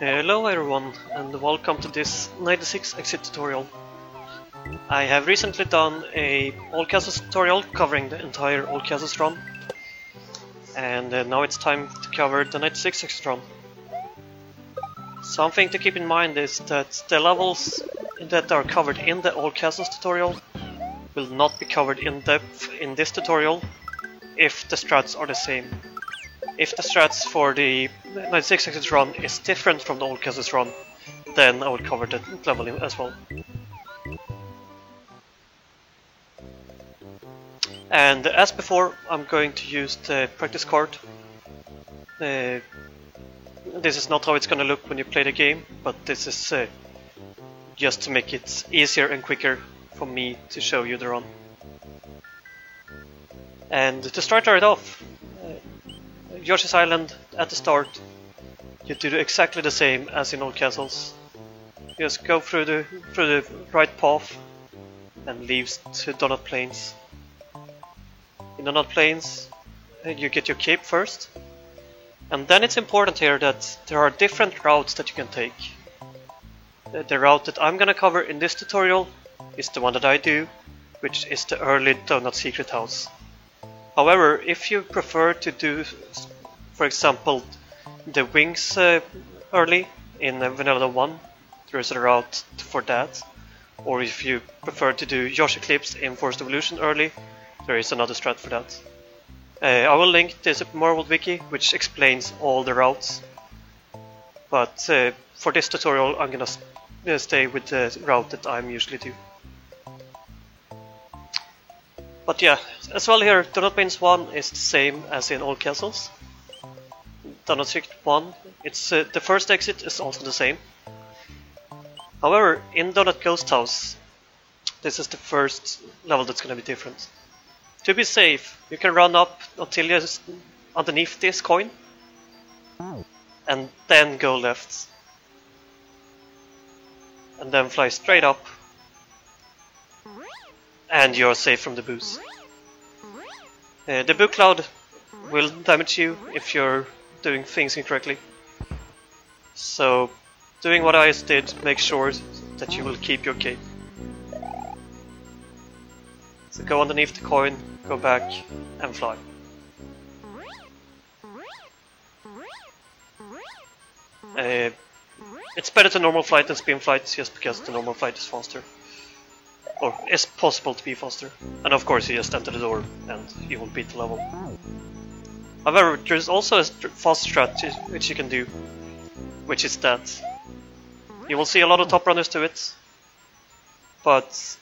Hello everyone and welcome to this 96 exit tutorial. I have recently done a All Castles tutorial covering the entire All Castles run, and now it's time to cover the 96 exit run. Something to keep in mind is that the levels that are covered in the All Castles tutorial will not be covered in depth in this tutorial if the strats are the same. If the strats for the 96 exit run is different from the All Castles run, then I will cover that level as well. And as before, I'm going to use the practice card. This is not how it's going to look when you play the game, but this is just to make it easier and quicker for me to show you the run. And to start right off, Yoshi's Island at the start, you do exactly the same as in All Castles. Just go through the right path and leaves to Donut Plains. In Donut Plains, you get your cape first, and then it's important here that there are different routes that you can take. The route that I'm gonna cover in this tutorial is the one that I do, which is the early Donut Secret House. However, if you prefer to do, for example, the wings early in Vanilla 1, there is a route for that. Or if you prefer to do Yoshi Clips in Forest Evolution early, there is another strat for that. I will link the Super Mario World Wiki, which explains all the routes. But for this tutorial, I'm gonna stay with the route that I'm usually do. But yeah, as well here, Donut Plains 1 is the same as in All Castles. Donut Secret 1, it's the first exit is also the same. However, in Donut Ghost House, this is the first level that's going to be different. To be safe, you can run up until you're underneath this coin, and then go left. And then fly straight up, and you're safe from the boost. The Boo Cloud will damage you if you're doing things incorrectly. So, doing what I did, make sure that you will keep your cape. So go underneath the coin, go back, and fly. It's better to normal flight than spin flight, just because the normal flight is faster. Or is possible to be faster. And of course you just enter the door and you will beat the level. However, there's also a fast strat which you can do, which is that you will see a lot of top runners to it, but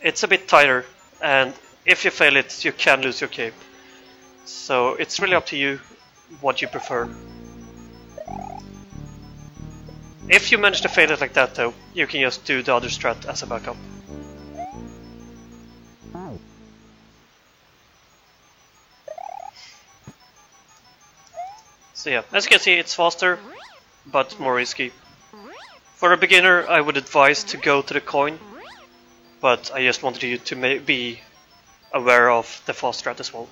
it's a bit tighter, and if you fail it, you can lose your cape. So it's really up to you what you prefer. If you manage to fail it like that though, you can just do the other strat as a backup. So yeah, as you can see, it's faster, but more risky. For a beginner, I would advise to go to the coin, but I just wanted you to be aware of the fast strat as well.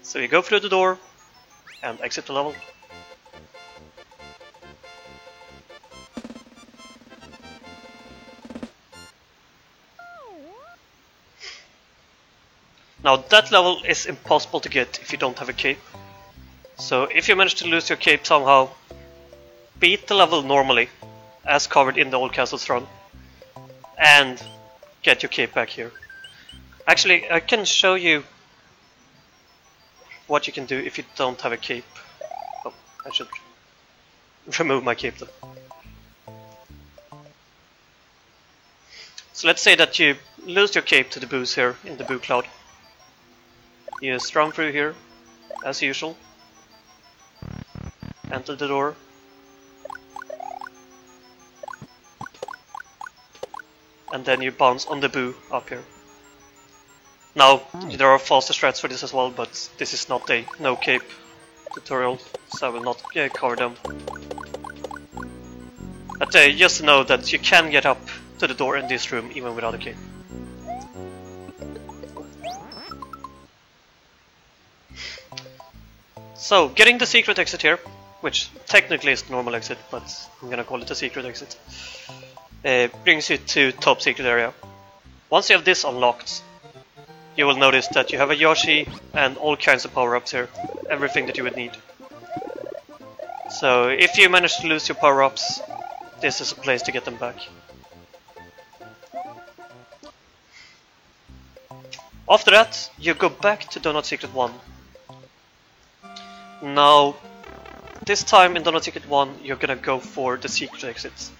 So you go through the door and exit the level. Now that level is impossible to get if you don't have a cape. So if you manage to lose your cape somehow, beat the level normally, as covered in the All Castles run, and get your cape back here. Actually, I can show you what you can do if you don't have a cape. Oh, I should remove my cape though. So let's say that you lose your cape to the boos here in the Boo Cloud. You just run through here, as usual. Enter the door. And then you bounce on the Boo up here. Now, there are faster strats for this as well, but this is not a no cape tutorial, so I will not cover them. But just know that you can get up to the door in this room even without a cape. So, getting the secret exit here, which technically is the normal exit, but I'm gonna call it a secret exit, brings you to top secret area. Once you have this unlocked, you will notice that you have a Yoshi and all kinds of power-ups here, everything that you would need. So if you manage to lose your power-ups, this is a place to get them back. After that, you go back to Donut Secret 1. Now, this time in Donut Secret 1, you're gonna go for the secret exit.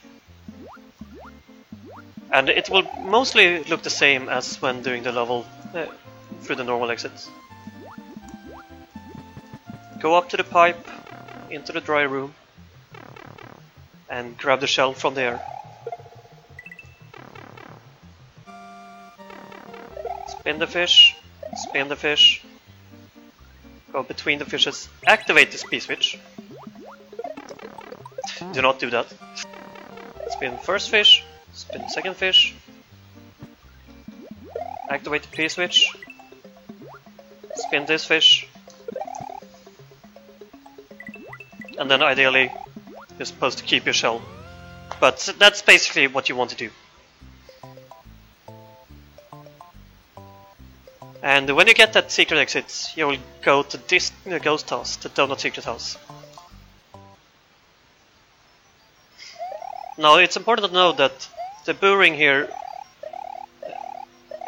And it will mostly look the same as when doing the level through the normal exits. Go up to the pipe, into the dry room, and grab the shell from there. Spin the fish, go between the fishes, activate this P-switch. Do not do that. Spin first fish, spin second fish, activate the P-switch, spin this fish, and then ideally you're supposed to keep your shell. But that's basically what you want to do. And when you get that secret exit, you will go to this ghost house, the Donut Secret House. Now it's important to know that the boo ring here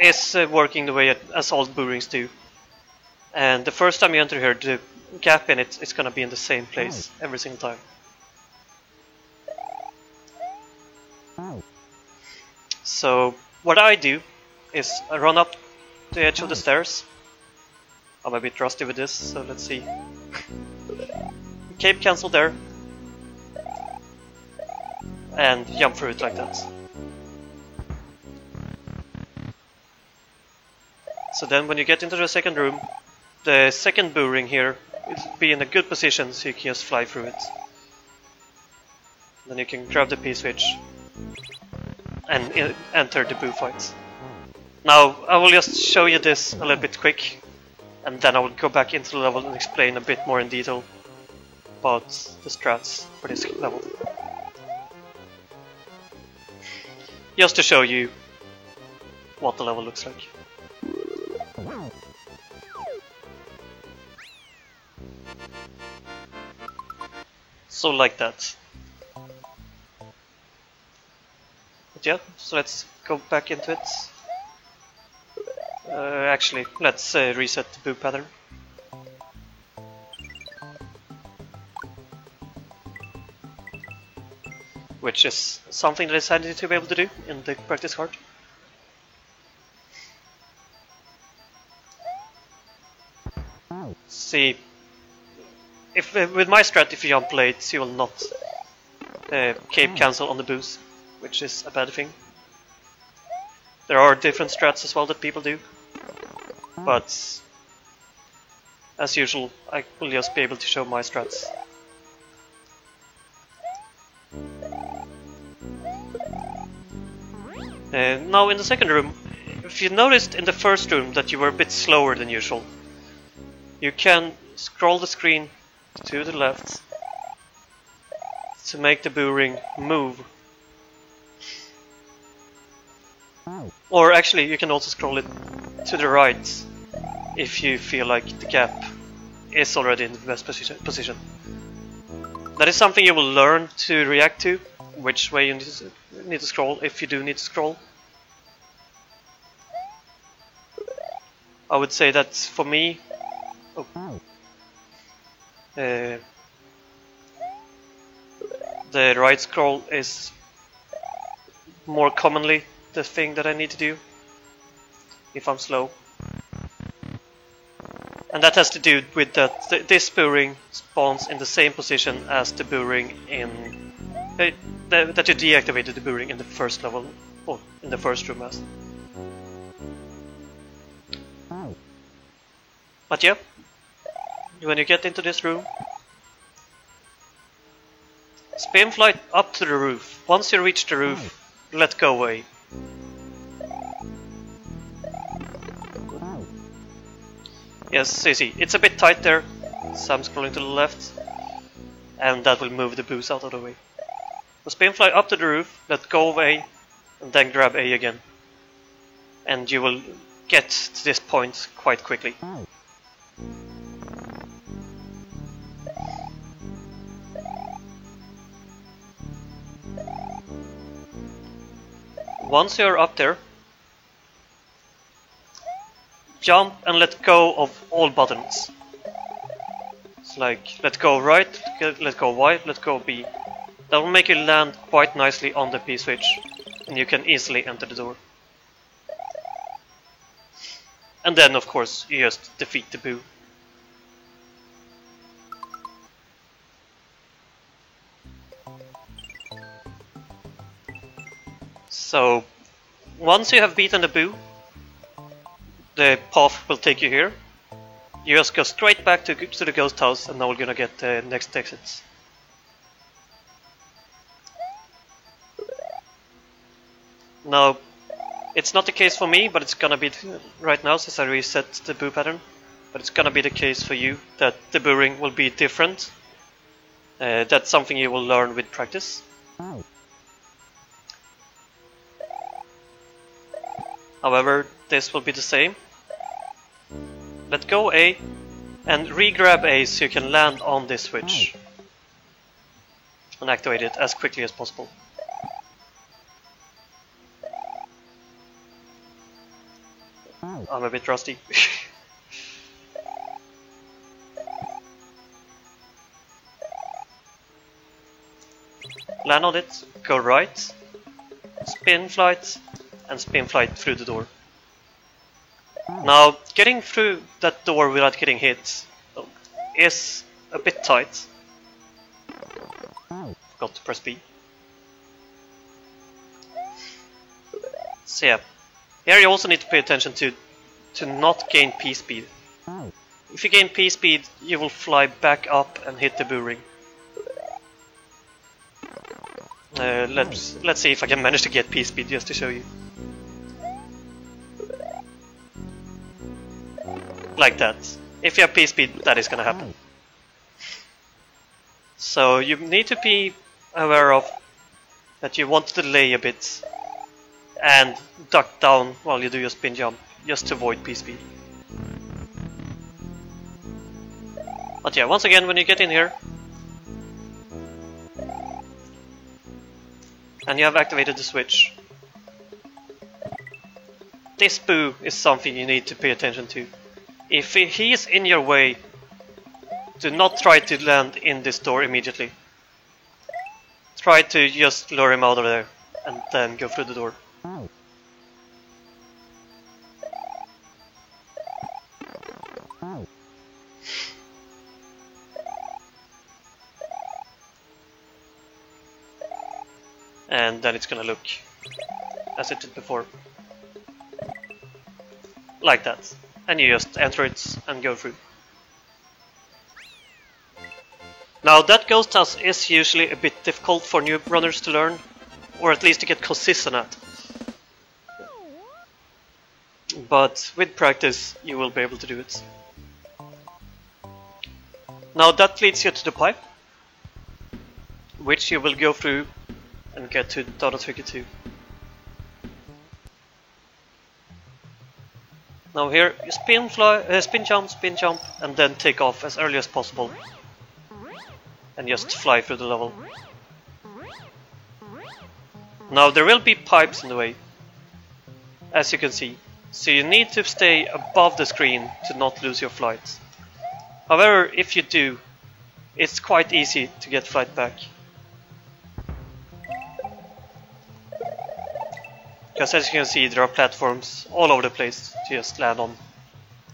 is working the way as all boo rings do. And the first time you enter here, the gap in it is gonna be in the same place every single time. So what I do is I run up the edge of the stairs. I'm a bit rusty with this, so let's see. Cape cancel there. And jump through it like that. So then when you get into the second room, the second boo ring here will be in a good position so you can just fly through it. Then you can grab the P-switch and enter the boo fight. Now I will just show you this a little bit quick, and then I will go back into the level and explain a bit more in detail about the strats for this level. Just to show you what the level looks like. So like that. But yeah, so let's go back into it. Actually, let's reset the boo pattern. Which is something that I decided to be able to do in the practice card. See, if with my strat, if you jump late, you will not cape cancel on the boos, which is a bad thing. There are different strats as well that people do, but as usual, I will just be able to show my strats. Now in the second room, if you noticed in the first room that you were a bit slower than usual, you can scroll the screen to the left to make the boo ring move. Or actually, you can also scroll it to the right if you feel like the gap is already in the best position. That is something you will learn to react to, which way you need to scroll, if you do need to scroll. I would say that for me, the right scroll is more commonly the thing that I need to do if I'm slow. And that has to do with that this boo ring spawns in the same position as the boo ring in that you deactivated the boo ring in the first level, or in the first room as. But yeah, when you get into this room, spin flight up to the roof. Once you reach the roof, let go away. Yes, so you see, it's a bit tight there, so I'm scrolling to the left. and that will move the boost out of the way. So spin fly up to the roof, let go of A, and then grab A again. And you will get to this point quite quickly. Once you're up there, jump and let go of all buttons. It's like let go right, let go Y, let go B. That will make you land quite nicely on the P switch, and you can easily enter the door. And then of course you just defeat the Boo. So once you have beaten the Boo, the path will take you here. You just go straight back to the ghost house, and now we're gonna get the next exits. Now, it's not the case for me, but it's gonna be right now since I reset the Boo pattern. But it's gonna be the case for you that the Boo ring will be different. That's something you will learn with practice. However, this will be the same. Let go A and re-grab A so you can land on this switch and activate it as quickly as possible. I'm a bit rusty. Land on it, go right, spin flight, and spin flight through the door. Now, getting through that door without getting hit is a bit tight. Forgot to press B. So yeah, here you also need to pay attention to not gain P speed. If you gain P speed, you will fly back up and hit the Boo ring. Let's see if I can manage to get P speed just to show you. Like that. If you have P speed, that is gonna happen. So you need to be aware of that you want to delay a bit and duck down while you do your spin jump, just to avoid P speed. But yeah, once again, when you get in here and you have activated the switch, this Boo is something you need to pay attention to. If he is in your way, do not try to land in this door immediately. Try to just lure him out of there and then go through the door. And then it's gonna look as it did before. Like that. And you just enter it and go through. Now that ghost house is usually a bit difficult for new runners to learn, or at least to get consistent at. But with practice you will be able to do it. Now that leads you to the pipe, which you will go through and get to Data Trigger 2. Now here, you spin jump, and then take off as early as possible. And just fly through the level. Now there will be pipes in the way, as you can see. So you need to stay above the screen to not lose your flight. However, if you do, it's quite easy to get flight back. Because as you can see, there are platforms all over the place to just land on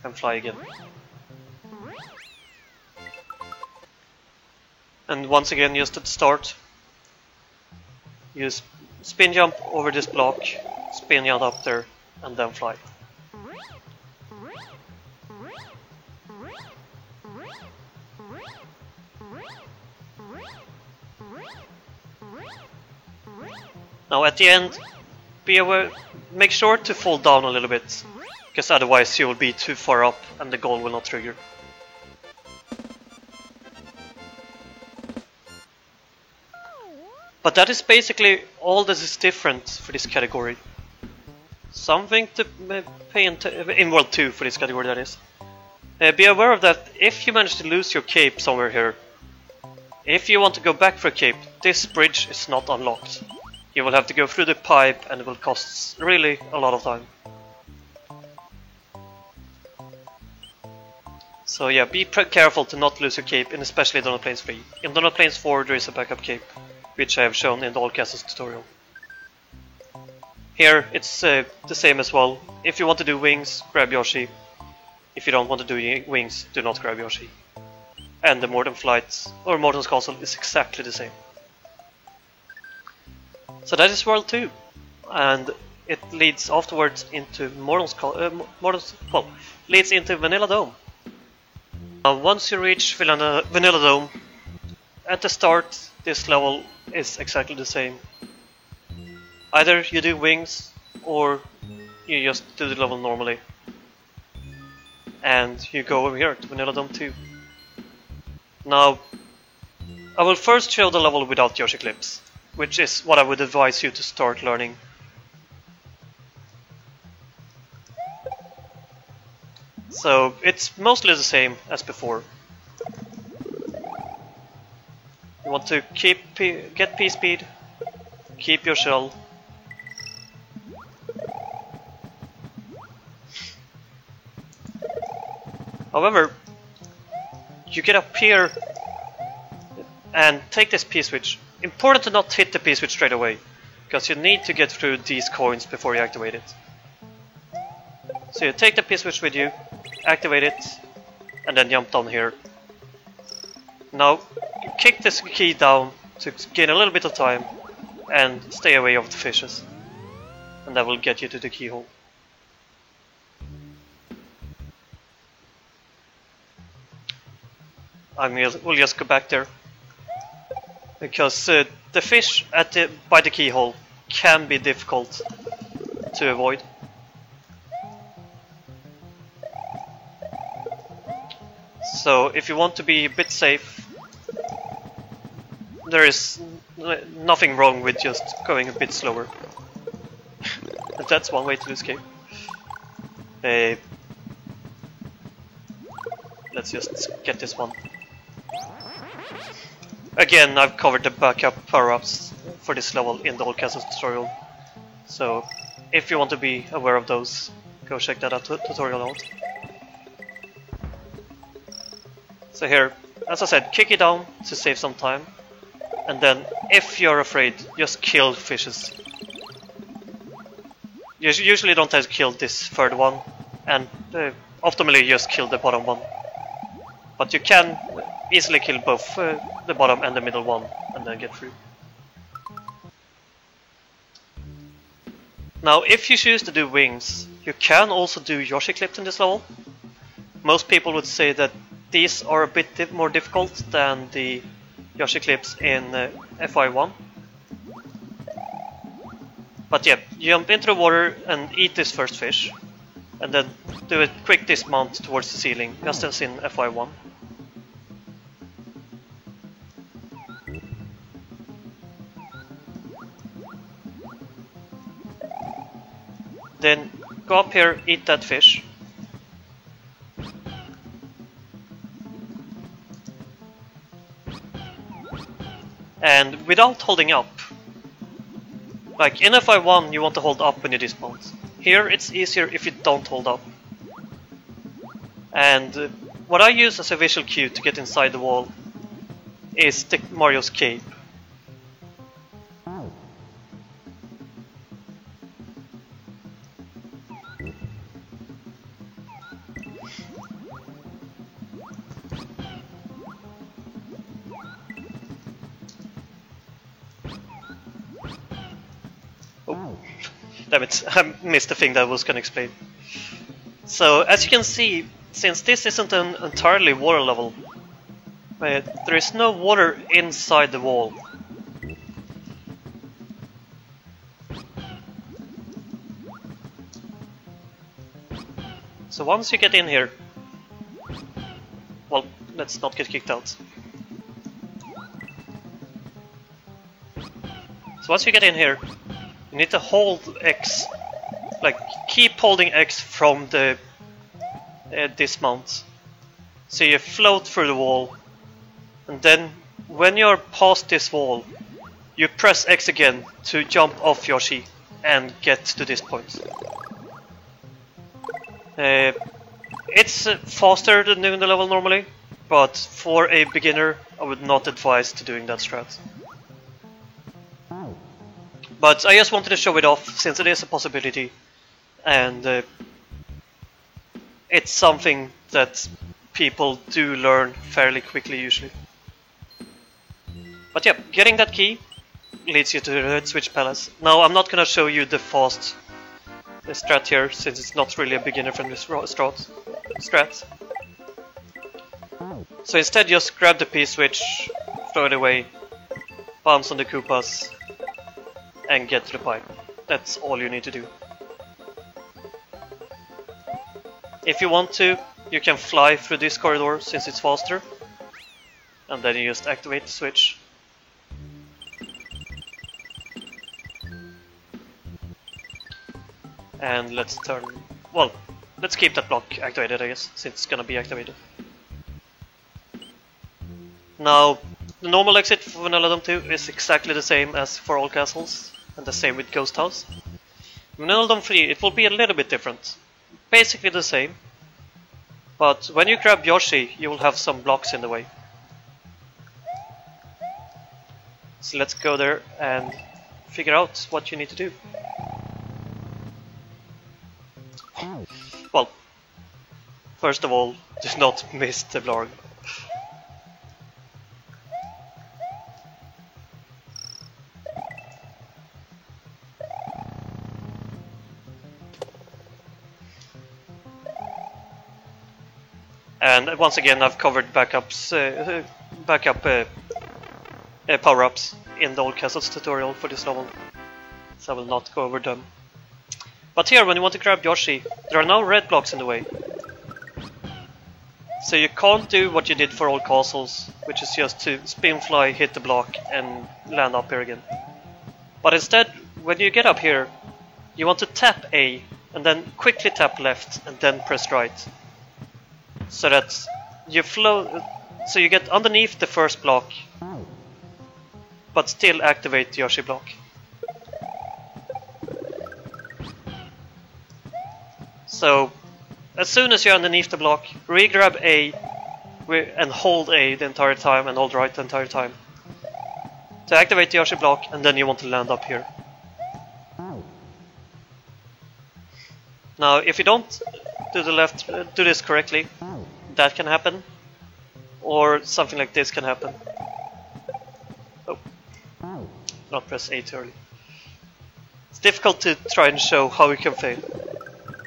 and fly again. And once again, just at the start, you spin jump over this block, spin jump up there, and then fly. Now at the end, be aware, make sure to fall down a little bit, because otherwise you will be too far up and the goal will not trigger. But that is basically all that is different for this category. Something to pay in World 2 for this category, that is. Be aware of that if you manage to lose your cape somewhere here, if you want to go back for a cape, this bridge is not unlocked. You will have to go through the pipe and it will cost really a lot of time. So yeah, be careful to not lose your cape, and especially Donut Plains 3. In Donut Plains 4 there is a backup cape, which I have shown in the All Castles tutorial. Here it's the same as well. If you want to do wings, grab Yoshi. If you don't want to do wings, do not grab Yoshi. And the Morton Flight, or Morton's Castle, is exactly the same. So that is World 2, and it leads afterwards into leads into Vanilla Dome. Once you reach Vanilla Dome, at the start this level is exactly the same. Either you do wings or you just do the level normally. And you go over here to Vanilla Dome 2. Now, I will first show the level without Yoshi clips, which is what I would advise you to start learning. So it's mostly the same as before. You want to get P-speed, keep your shell. However, you get up here and take this P-switch. Important to not hit the P-switch straight away, because you need to get through these coins before you activate it. So you take the P-switch with you, activate it, and then jump down here. Now, kick this key down to gain a little bit of time and stay away of the fishes. And that will get you to the keyhole. We'll just go back there. Because the fish by the keyhole can be difficult to avoid. So if you want to be a bit safe, there is nothing wrong with just going a bit slower. That's one way to escape. Let's just get this one. Again, I've covered the backup power-ups for this level in the All Castles tutorial. So if you want to be aware of those, go check that tutorial out. So here, as I said, kick it down to save some time. And then, if you're afraid, just kill fishes. You usually don't have to kill this third one, and optimally just kill the bottom one. But you can easily kill both the bottom and the middle one, and then get through. Now, if you choose to do wings, you can also do Yoshi clips in this level. Most people would say that these are a bit more difficult than the Yoshi clips in FY1. But yeah, jump into the water and eat this first fish, and then do a quick dismount towards the ceiling, just as in FY1. Then go up here, eat that fish. And without holding up. Like in FI1 you want to hold up when you dismount. Here it's easier if you don't hold up. And what I use as a visual cue to get inside the wall is the Mario's cape. Damn it, I missed the thing that I was going to explain. So, as you can see, since this isn't an entirely water level, there is no water inside the wall. So once you get in here, well, let's not get kicked out. So once you get in here, you need to hold X, like keep holding X from the dismount. So you float through the wall, and then when you're past this wall, you press X again to jump off Yoshi and get to this point. It's faster than doing the level normally, but for a beginner I would not advise to doing that strat. But I just wanted to show it off since it is a possibility, and it's something that people do learn fairly quickly usually. But yeah, getting that key leads you to the Red Switch Palace. Now I'm not gonna show you the fast strat here since it's not really a beginner friendly strat. So instead just grab the P-switch, throw it away, bounce on the Koopas, and get to the pipe. That's all you need to do. If you want to, you can fly through this corridor since it's faster, and then you just activate the switch. And let's keep that block activated, I guess, since it's gonna be activated. Now, the normal exit for Vanilla Dome 2 is exactly the same as for all castles, and the same with Ghost House. Vanilla Dome 3, it will be a little bit different. Basically the same, but when you grab Yoshi, you will have some blocks in the way. So let's go there and figure out what you need to do. Well, first of all, do not miss the Blarg. And once again, I've covered backup power-ups in the Old Castles tutorial for this level, so I will not go over them. But here, when you want to grab Yoshi, there are no red blocks in the way. So you can't do what you did for all castles, which is just to spin fly, hit the block, and land up here again. But instead, when you get up here, you want to tap A, and then quickly tap left, and then press right. So that you so you get underneath the first block, but still activate the Yoshi block. So, as soon as you're underneath the block, re-grab A and hold A the entire time and hold right the entire time to activate the Yoshi block, and then you want to land up here. Now, if you don't do this correctly, that can happen, or something like this can happen. Oh, not press A too early. It's difficult to try and show how you can fail.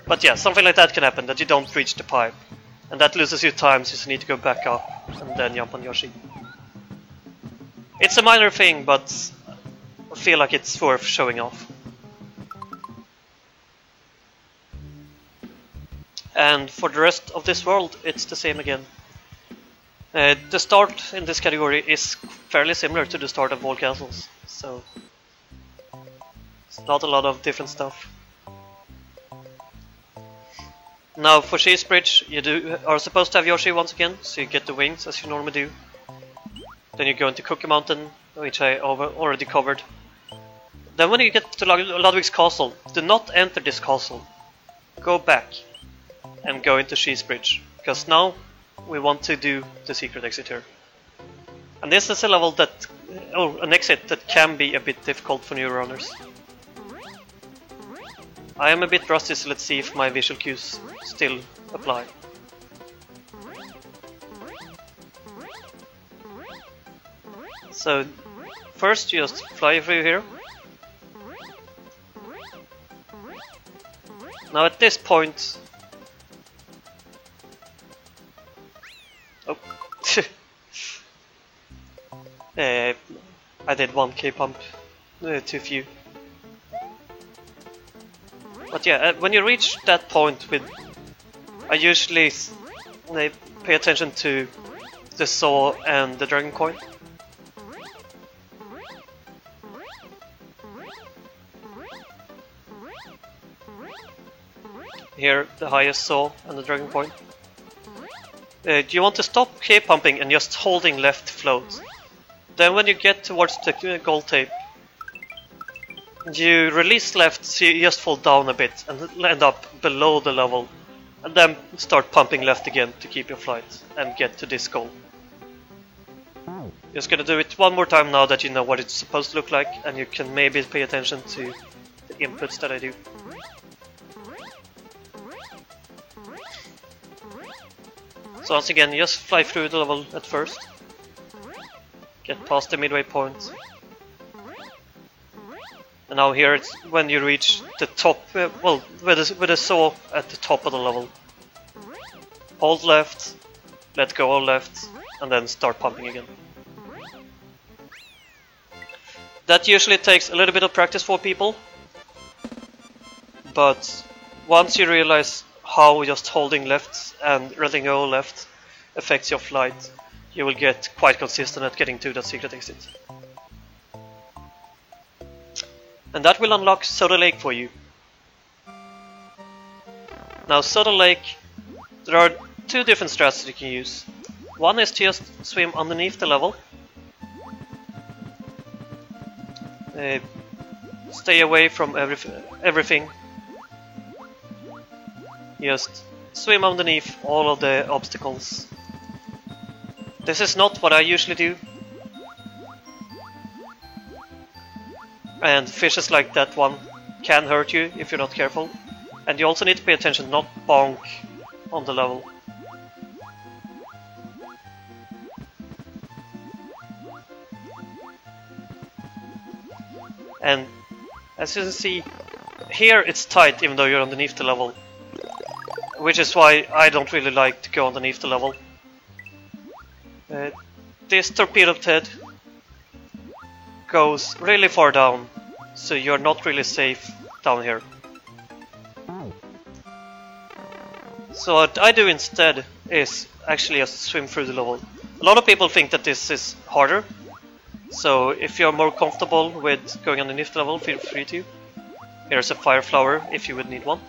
But yeah, something like that can happen, that you don't reach the pipe. And that loses you time, so you need to go back up and then jump on Yoshi. It's a minor thing, but I feel like it's worth showing off. And for the rest of this world, it's the same again. The start in this category is fairly similar to the start of all castles, so it's not a lot of different stuff. Now for Cheese Bridge, you are supposed to have Yoshi once again, so you get the wings as you normally do. Then you go into Cookie Mountain, which I already covered. Then when you get to Ludwig's castle, do not enter this castle. Go back and go into Cheese Bridge, because now we want to do the secret exit here. And this is a level that, an exit that can be a bit difficult for new runners. I am a bit rusty, so let's see if my visual cues still apply. So, first you just fly through here. Now at this point... Oh. I did 1k pump too few. But yeah, when you reach that point I usually pay attention to the saw and the dragon coin. Here, the highest saw and the dragon point. You want to stop K-pumping and just holding left float. Then when you get towards the gold tape, you release left so you just fall down a bit and end up below the level. And then start pumping left again to keep your flight and get to this goal. Just gonna do it one more time now that you know what it's supposed to look like, and you can maybe pay attention to the inputs that I do. So once again, just fly through the level at first. Get past the midway point. And now here it's when you reach the top, with a saw at the top of the level. Hold left, let go of left, and then start pumping again. That usually takes a little bit of practice for people, but once you realize how just holding left and letting go left affects your flight, you will get quite consistent at getting to that secret exit. And that will unlock Soda Lake for you. Now Soda Lake, there are two different strats you can use. One is to just swim underneath the level. Stay away from everything. Just swim underneath all of the obstacles. This is not what I usually do. And fishes like that one can hurt you if you're not careful. And you also need to pay attention not bonk on the level. And as you can see, here it's tight even though you're underneath the level. Which is why I don't really like to go underneath the level. This torpedo head goes really far down, so you're not really safe down here. So what I do instead is actually just swim through the level. A lot of people think that this is harder, so if you're more comfortable with going underneath the level, feel free to. Here's a fire flower if you would need one.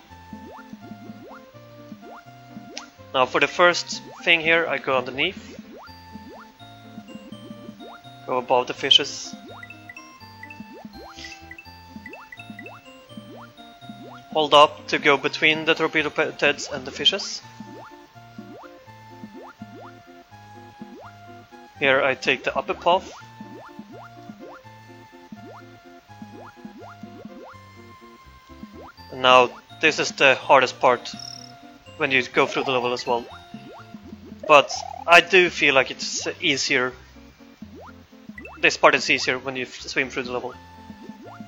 Now for the first thing here, I go underneath. Go above the fishes. Hold up to go between the torpedo heads and the fishes. Here I take the upper path. And now this is the hardest part when you go through the level as well. But I do feel like it's easier. This part is easier when you swim through the level.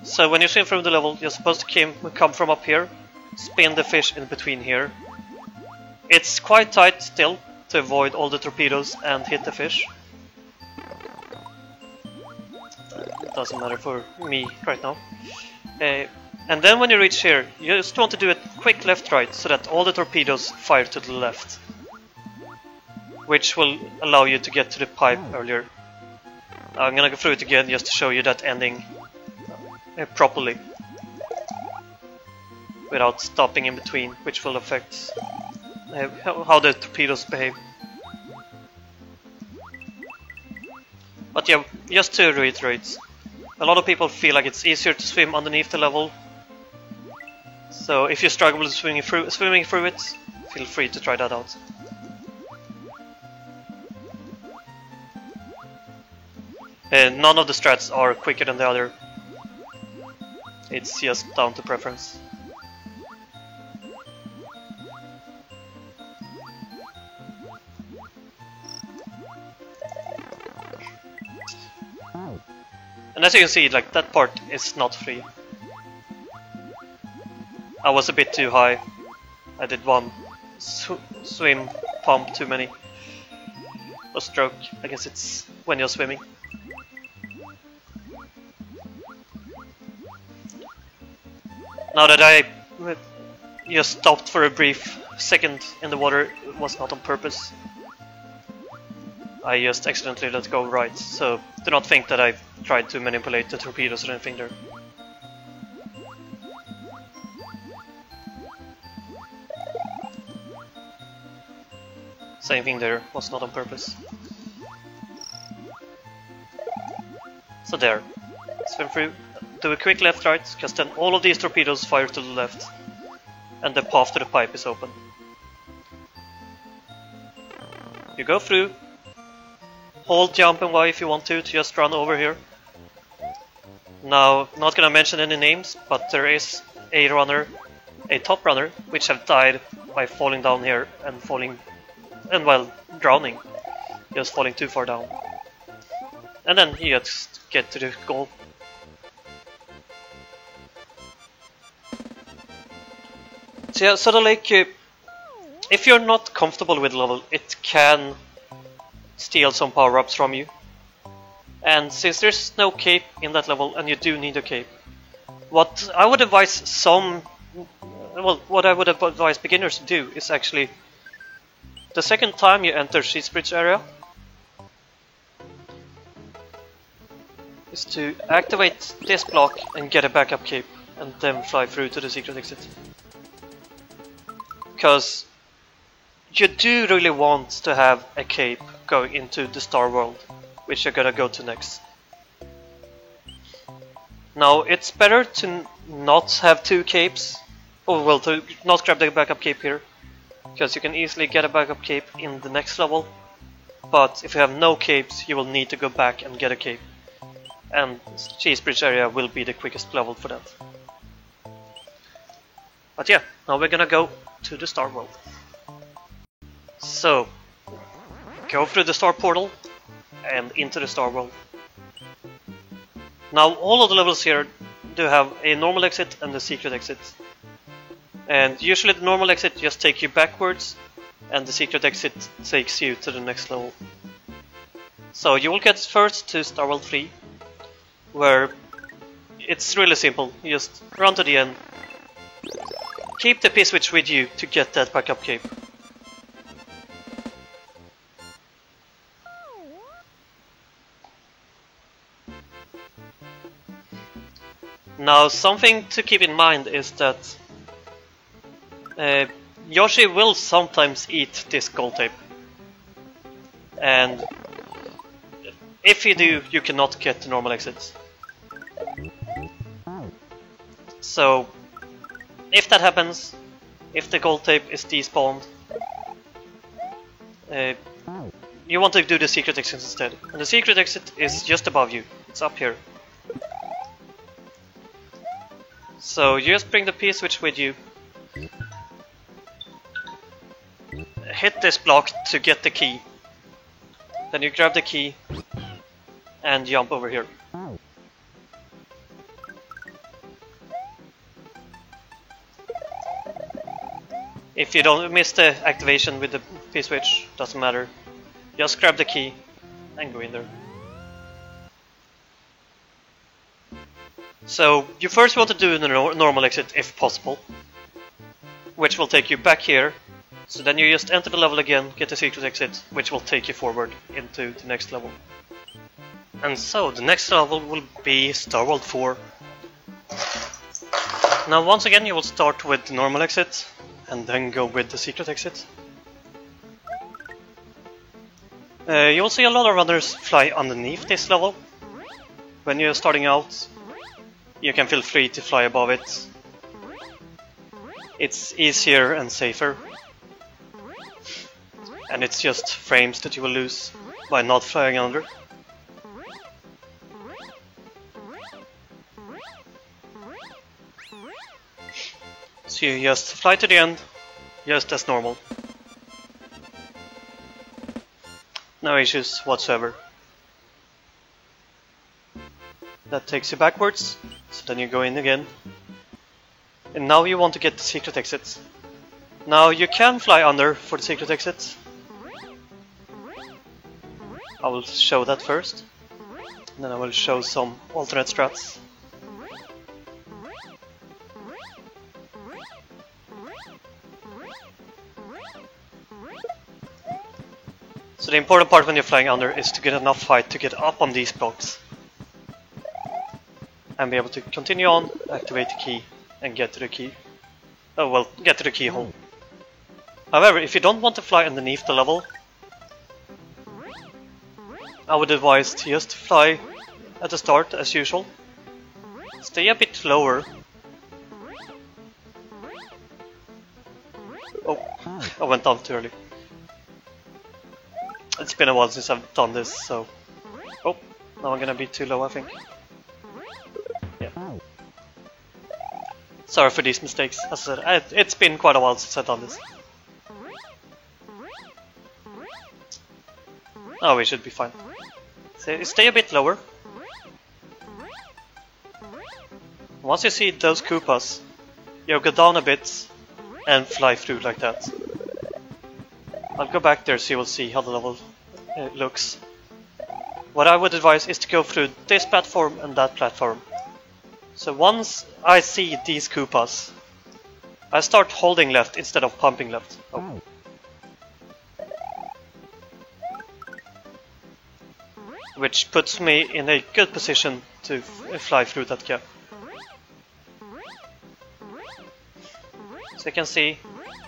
So when you swim through the level, you're supposed to come from up here, spin the fish in between here. It's quite tight still to avoid all the torpedoes and hit the fish. It doesn't matter for me right now. And then when you reach here, you just want to do a quick left-right so that all the torpedoes fire to the left. Which will allow you to get to the pipe earlier. I'm gonna go through it again just to show you that ending properly. Without stopping in between, which will affect how the torpedoes behave. But yeah, just to reiterate, a lot of people feel like it's easier to swim underneath the level. So if you struggle with swimming through it, feel free to try that out. None of the strats are quicker than the other. It's just down to preference. And as you can see, like that part is not free. I was a bit too high. I did one swim pump too many. Or stroke, I guess it's when you're swimming. Now that I just stopped for a brief second in the water, it was not on purpose. I just accidentally let go right, so do not think that I've tried to manipulate the torpedoes or anything there. Same thing there, was not on purpose. So there. Swim through, do a quick left-right, because then all of these torpedoes fire to the left. And the path to the pipe is open. You go through, hold jump and Y if you want to just run over here. Now, not gonna mention any names, but there is a runner, a top runner, which have died by falling down here and while drowning, just falling too far down. And then you just get to the goal. So yeah, so the lake, if you're not comfortable with the level, it can steal some power-ups from you. And since there's no cape in that level, and you do need a cape, what I would advise beginners to do is actually, the second time you enter Cheese Bridge area, is to activate this block and get a backup cape, and then fly through to the secret exit. Because you do really want to have a cape going into the Star World, which you're gonna go to next. Now, it's better to not have two capes, to not grab the backup cape here, because you can easily get a backup cape in the next level, but if you have no capes, you will need to go back and get a cape, and Cheese Bridge area will be the quickest level for that. But yeah, now we're gonna go to the Star World. So, go through the Star Portal and into the Star World. Now, all of the levels here do have a normal exit and a secret exit. And usually the normal exit just takes you backwards, and the secret exit takes you to the next level. So you will get first to Star World 3, where it's really simple. You just run to the end, keep the P-switch with you to get that backup cape. Now, something to keep in mind is that Yoshi will sometimes eat this gold tape, and if you do, you cannot get the normal exits. So, if that happens, if the gold tape is despawned, you want to do the secret exit instead. And the secret exit is just above you, it's up here. So you just bring the P-switch with you, hit this block to get the key, then you grab the key and jump over here. If you don't miss the activation with the P-switch, doesn't matter, just grab the key and go in there. So, you first want to do the normal exit if possible, which will take you back here. So then you just enter the level again, get the secret exit, which will take you forward into the next level. And so, the next level will be Star World 4. Now once again you will start with the normal exit, and then go with the secret exit. You will see a lot of runners fly underneath this level. When you're starting out, you can feel free to fly above it. It's easier and safer. And it's just frames that you will lose by not flying under. So you just fly to the end, just as normal. No issues whatsoever. That takes you backwards, so then you go in again. And now you want to get the secret exit. Now you can fly under for the secret exit. I will show that first, and then I will show some alternate strats. So the important part when you're flying under is to get enough height to get up on these blocks. And be able to continue on, activate the key, and get to the key. Oh well, get to the keyhole. However, if you don't want to fly underneath the level, I would advise to just fly at the start as usual. Stay a bit lower. Oh, I went down too early. It's been a while since I've done this, so... Oh, now I'm gonna be too low, I think. Yeah. Sorry for these mistakes. As I said, it's been quite a while since I've done this. Oh, we should be fine. So stay a bit lower. Once you see those Koopas, you go down a bit and fly through like that. I'll go back there so you will see how the level looks. What I would advise is to go through this platform and that platform. So once I see these Koopas, I start holding left instead of pumping left. Oh. Which puts me in a good position to fly through that gap. So you can see,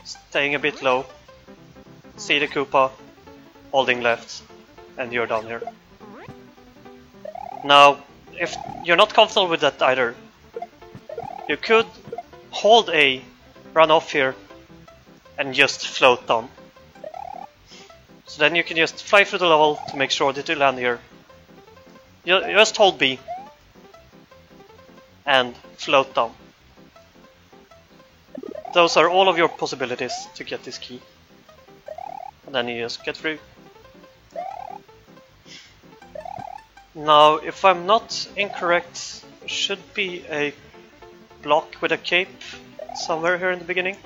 staying a bit low, see the Koopa, holding left, and you're down here. Now, if you're not comfortable with that either, you could hold A, run off here, and just float down. So then you can just fly through the level to make sure that you land here. You just hold B and float down. Those are all of your possibilities to get this key. And then you just get through. Now, if I'm not incorrect, there should be a block with a cape somewhere here in the beginning.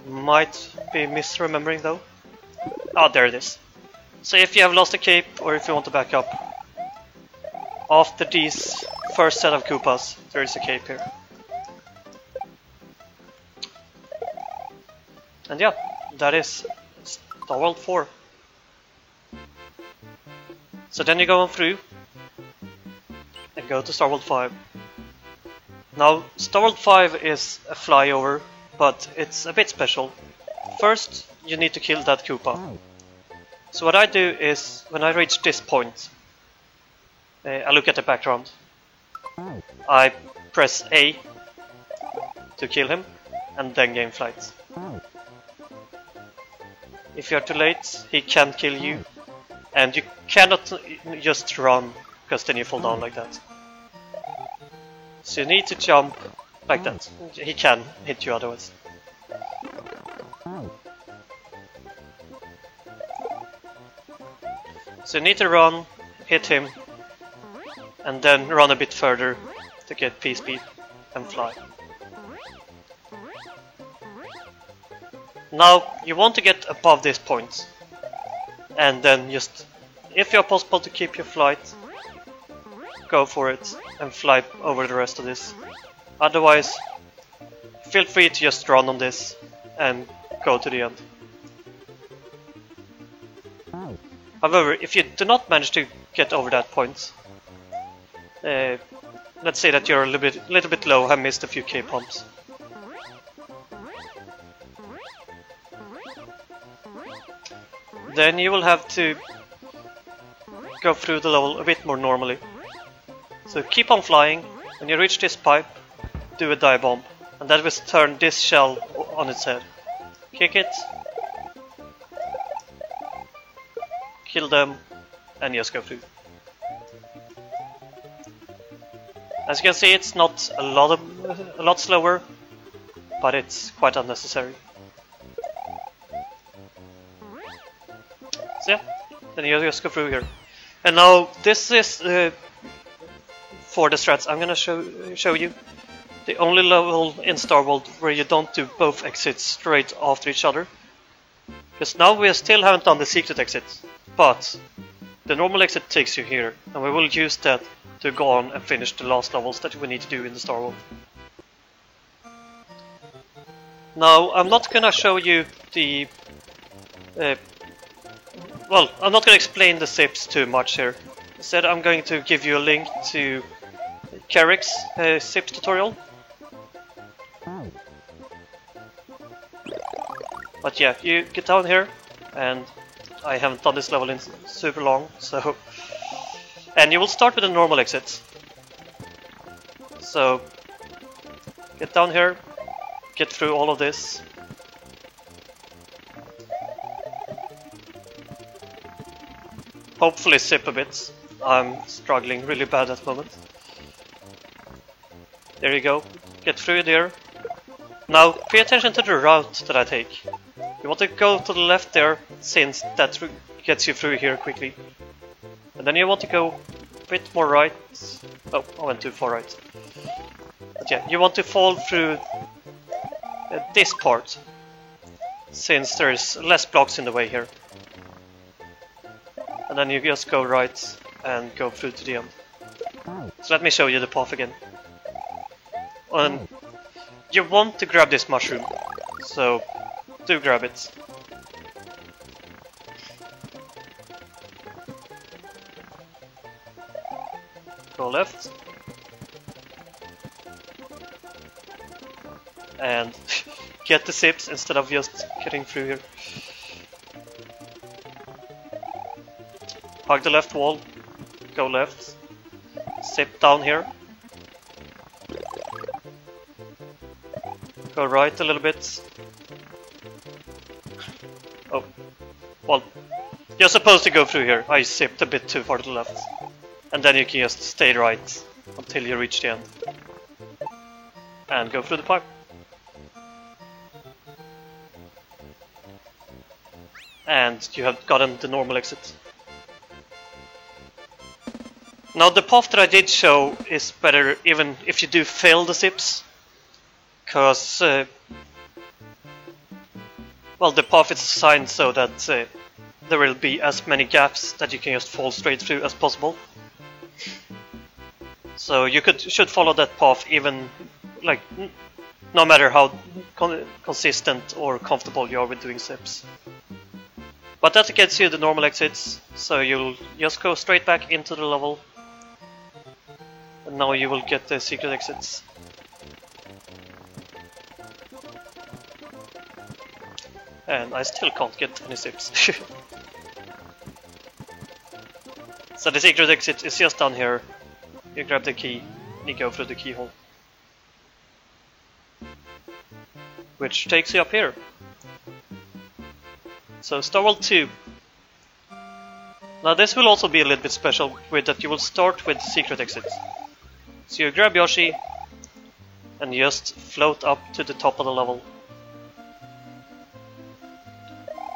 Might be misremembering though. Ah, there it is. So if you have lost a cape or if you want to back up, after these first set of Koopas, there is a cape here. And yeah, that is Star World 4. So then you go on through and go to Star World 5. Now, Star World 5 is a flyover, but it's a bit special. First, you need to kill that Koopa. So what I do is, when I reach this point, I look at the background. I press A to kill him, and then gain flight. If you're too late, he can kill you, and you cannot just run, because then you fall down like that. So you need to jump like that. He can hit you otherwise. So you need to run, hit him, and then run a bit further to get P-speed and fly. Now, you want to get above this point, and then just, if you're possible to keep your flight, go for it and fly over the rest of this. Otherwise, feel free to just run on this and go to the end. However, if you do not manage to get over that point, let's say that you're a little bit low, have missed a few K-pumps. Then you will have to go through the level a bit more normally. So keep on flying. When you reach this pipe, do a dive bomb, and that will turn this shell on its head. Kick it, kill them, and just go through. As you can see, it's not a lot slower, but it's quite unnecessary. So yeah, then you just go through here. And now this is for the strats I'm gonna show you. The only level in Star World where you don't do both exits straight after each other. Because now we still haven't done the secret exit, but the normal exit takes you here, and we will use that to go on and finish the last levels that we need to do in the Star World. Now, I'm not gonna show you the well, I'm not going to explain the zips too much here. Instead, I'm going to give you a link to Carrick's zips tutorial. But yeah, you get down here, and I haven't done this level in super long, so... And you will start with a normal exit. So, get down here, get through all of this. Hopefully sip a bit. I'm struggling really bad at the moment. There you go, get through there. Now, pay attention to the route that I take. You want to go to the left there, since that gets you through here quickly. And then you want to go a bit more right. Oh, I went too far right. But yeah, you want to fall through this part, since there's less blocks in the way here. And then you just go right and go through to the end. So let me show you the path again. And you want to grab this mushroom, so do grab it. Go left. And get the sips instead of just getting through here. Hug the left wall, go left, sip down here. Go right a little bit. Oh, well, you're supposed to go through here. I sipped a bit too far to the left. And then you can just stay right until you reach the end. And go through the pipe. And you have gotten the normal exit. Now the path that I did show is better even if you do fail the sips. Because, well, the path is designed so that there will be as many gaps that you can just fall straight through as possible. So you should follow that path even, like, no matter how consistent or comfortable you are with doing sips. But that gets you the normal exits, so you'll just go straight back into the level. And now you will get the secret exits. And I still can't get any sips. So the secret exit is just down here. You grab the key, and you go through the keyhole. Which takes you up here. So Star World 2. Now this will also be a little bit special with that you will start with secret exits. So you grab Yoshi and just float up to the top of the level.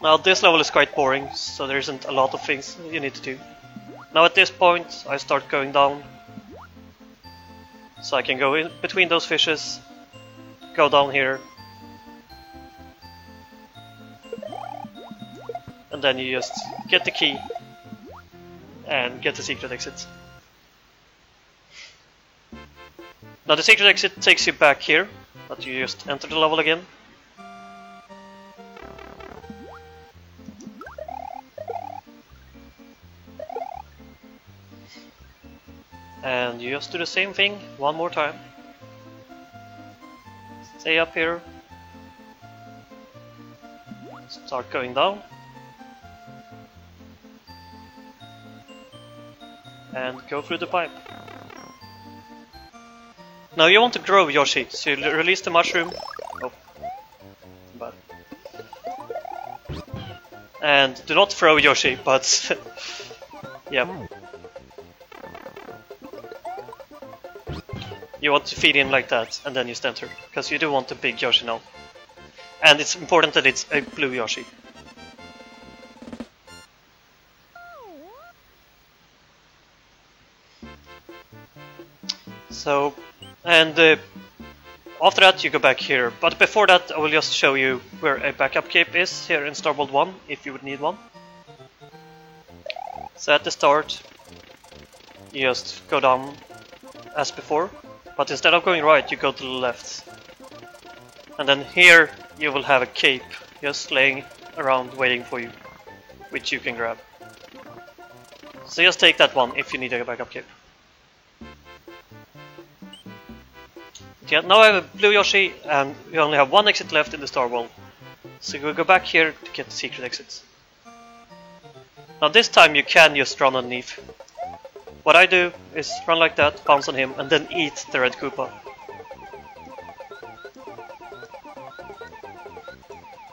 Now this level is quite boring, so there isn't a lot of things you need to do. Now at this point I start going down. So I can go in between those fishes, go down here. And then you just get the key and get the secret exit. Now the secret exit takes you back here, but you just enter the level again. And you just do the same thing one more time. Stay up here. Start going down. And go through the pipe. Now you want to grow Yoshi, so you release the mushroom. Oh, bad. And do not throw Yoshi, but yeah. You want to feed him like that, and then you enter, because you do want a big Yoshi now. And it's important that it's a blue Yoshi. So, and after that you go back here, but before that I will just show you where a backup cape is here in Star World 1, if you would need one. So at the start, you just go down as before, but instead of going right you go to the left. And then here you will have a cape just laying around waiting for you, which you can grab. So just take that one if you need a backup cape. Yeah, now I have a blue Yoshi and we only have one exit left in the Star World. So we'll go back here to get the secret exits. Now this time you can just run underneath. What I do is run like that, bounce on him, and then eat the red Koopa.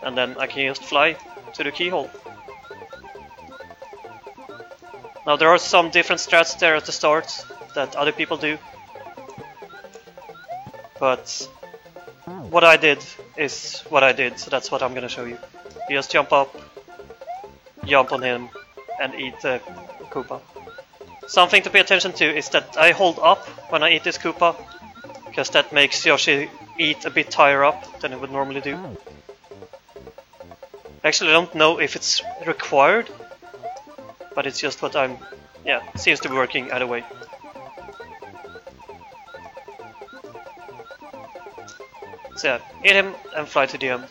And then I can just fly to the keyhole. Now there are some different strats there at the start that other people do. But what I did is what I did, so that's what I'm gonna show you. You just jump up, jump on him, and eat the Koopa. Something to pay attention to is that I hold up when I eat this Koopa, because that makes Yoshi eat a bit higher up than it would normally do. Actually, I don't know if it's required, but it's just what seems to be working either way. So yeah, hit him and fly to the end.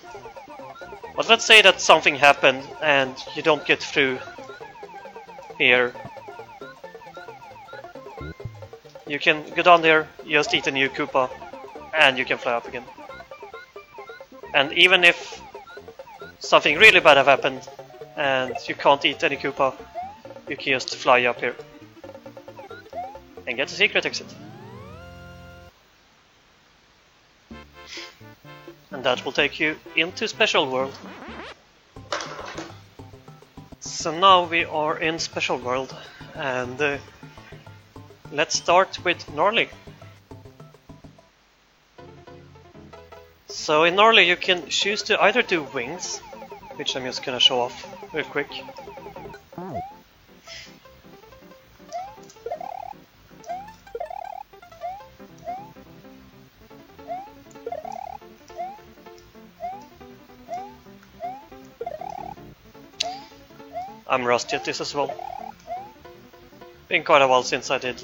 But let's say that something happened and you don't get through here. You can go down there, just eat a new Koopa, and you can fly up again. And even if something really bad have happened and you can't eat any Koopa, you can just fly up here and get a secret exit. And that will take you into Special World. So now we are in Special World, and let's start with Norley. So in Norley you can choose to either do wings, which I'm just gonna show off real quick. I'm rusty at this as well. Been quite a while since I did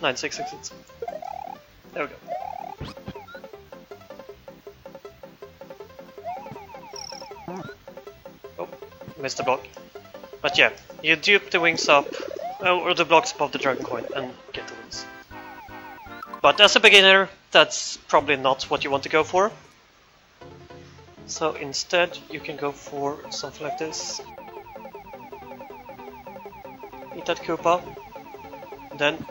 96 exits. There we go. Oh, missed the block. But yeah, you dupe the wings up, or the blocks above the dragon coin, and get the wings. But as a beginner, that's probably not what you want to go for. So instead, you can go for something like this. Eat that Koopa. Then,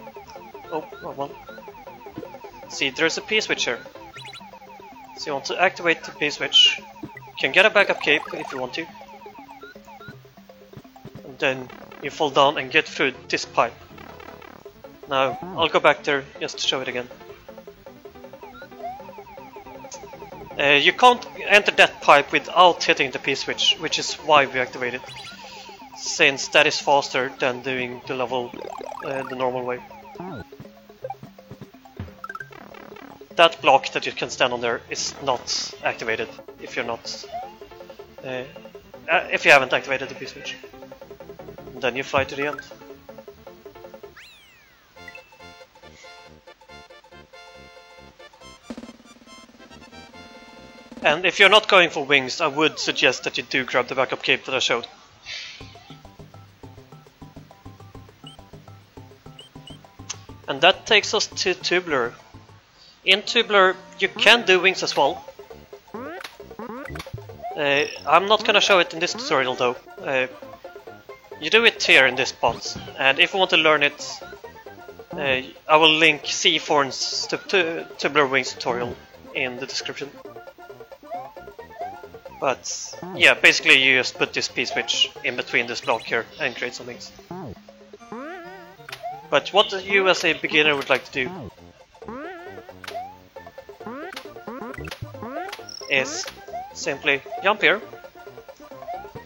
oh, wrong one. See, there's a P-switch here. So you want to activate the P-switch. You can get a backup cape if you want to. And then you fall down and get through this pipe. Now, I'll go back there just to show it again. You can't enter that pipe without hitting the P-switch, which is why we activate it. Since that is faster than doing the level the normal way. That block that you can stand on there is not activated if you're not if you haven't activated the P-switch. Then you fly to the end. And if you're not going for wings, I would suggest that you do grab the backup cape that I showed. And that takes us to Tubular. In Tubular, you can do wings as well. I'm not gonna show it in this tutorial though. You do it here in this spot, and if you want to learn it, I will link C4's Tubular Wings tutorial in the description. But yeah, basically you just put this P-switch in between this block here and create some wings. But what you as a beginner would like to do is simply jump here,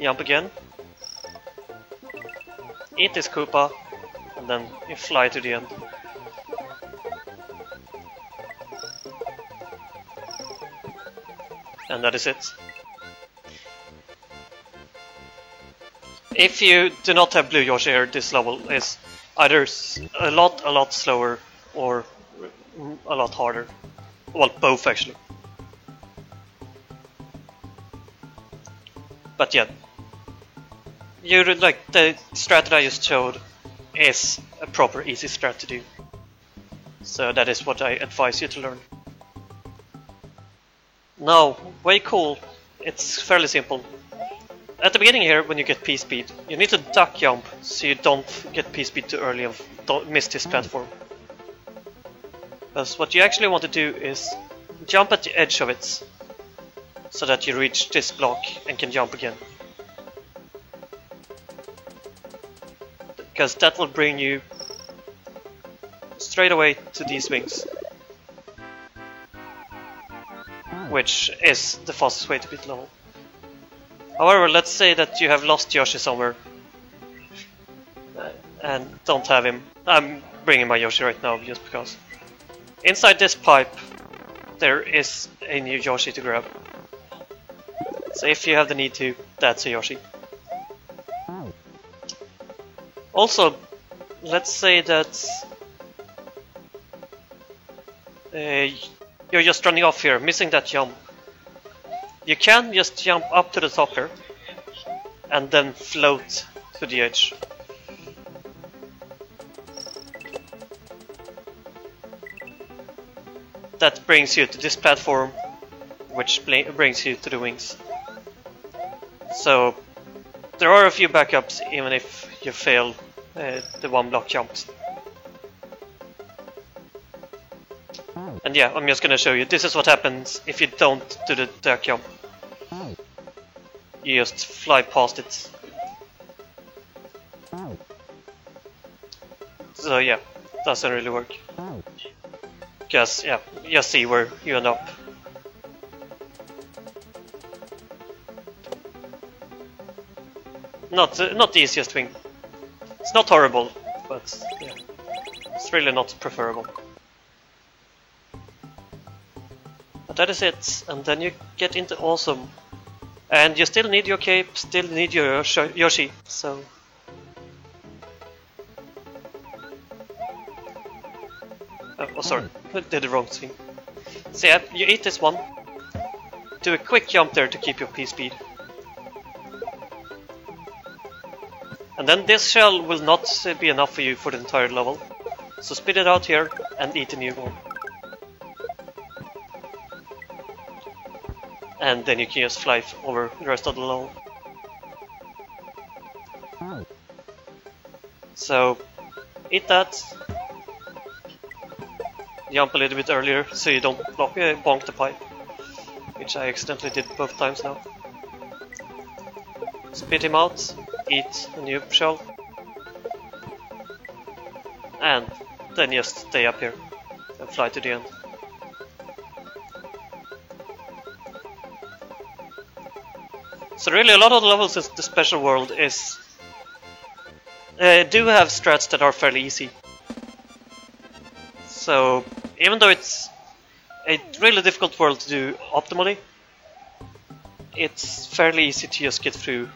jump again, eat this Koopa, and then you fly to the end. And that is it. If you do not have Blue Yoshi here, this level is either a lot slower or a lot harder. Well, both actually. But yeah, like the strat that I just showed is a proper easy strat to do. So that is what I advise you to learn. Now, way cool it's fairly simple. At the beginning here, when you get P-Speed, you need to duck jump so you don't get P-Speed too early and don't miss this platform. Because what you actually want to do is jump at the edge of it so that you reach this block and can jump again. Because that will bring you straight away to these wings, which is the fastest way to beat the level. However, let's say that you have lost Yoshi somewhere and don't have him. I'm bringing my Yoshi right now just because. Inside this pipe there is a new Yoshi to grab. So if you have the need to, that's a Yoshi. Also, let's say that you're just running off here, missing that jump. You can just jump up to the top here and then float to the edge. That brings you to this platform, which brings you to the wings. So there are a few backups even if you fail the one block jumps. And yeah, I'm just gonna show you. This is what happens if you don't do the duck jump. You just fly past it. So yeah, doesn't really work. Because yeah, just see where you end up. Not the easiest wing. It's not horrible, but yeah, it's really not preferable. But that is it, and then you get into awesome. And you still need your cape, still need your Yoshi, so... Oh, sorry, I did the wrong thing. So yeah, you eat this one. Do a quick jump there to keep your P-Speed. And then this shell will not be enough for you for the entire level. So spit it out here and eat a new one. And then you can just fly over the rest of the level. So, eat that. Jump a little bit earlier so you don't bonk the pipe. Which I accidentally did both times now. Spit him out, eat a new shell. And then just stay up here and fly to the end. So really a lot of the levels in the special world is do have strats that are fairly easy. So even though it's a really difficult world to do optimally, it's fairly easy to just get through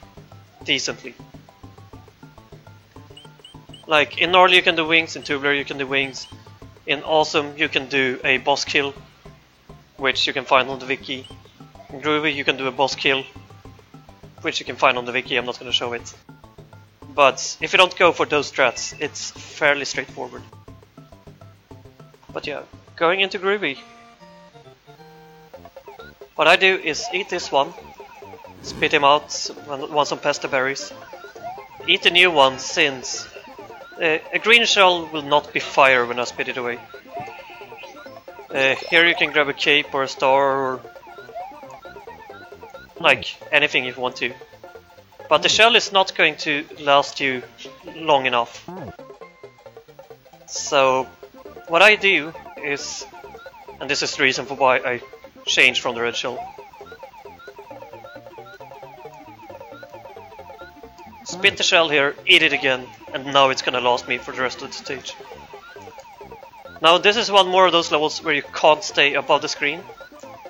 decently. Like in Gnarly you can do wings, in Tubular you can do wings, in Awesome you can do a boss kill, which you can find on the wiki. In Groovy you can do a boss kill, which you can find on the wiki. I'm not going to show it. But if you don't go for those strats, it's fairly straightforward. But yeah, going into Groovy, what I do is eat this one, spit him out, want some pesto berries, eat a new one since a green shell will not be fire when I spit it away. Here you can grab a cape or a star or like anything if you want to. But the shell is not going to last you long enough. So what I do is, and this is the reason for why I changed from the red shell. Spit the shell here, eat it again, and now it's gonna last me for the rest of the stage. Now this is one more of those levels where you can't stay above the screen,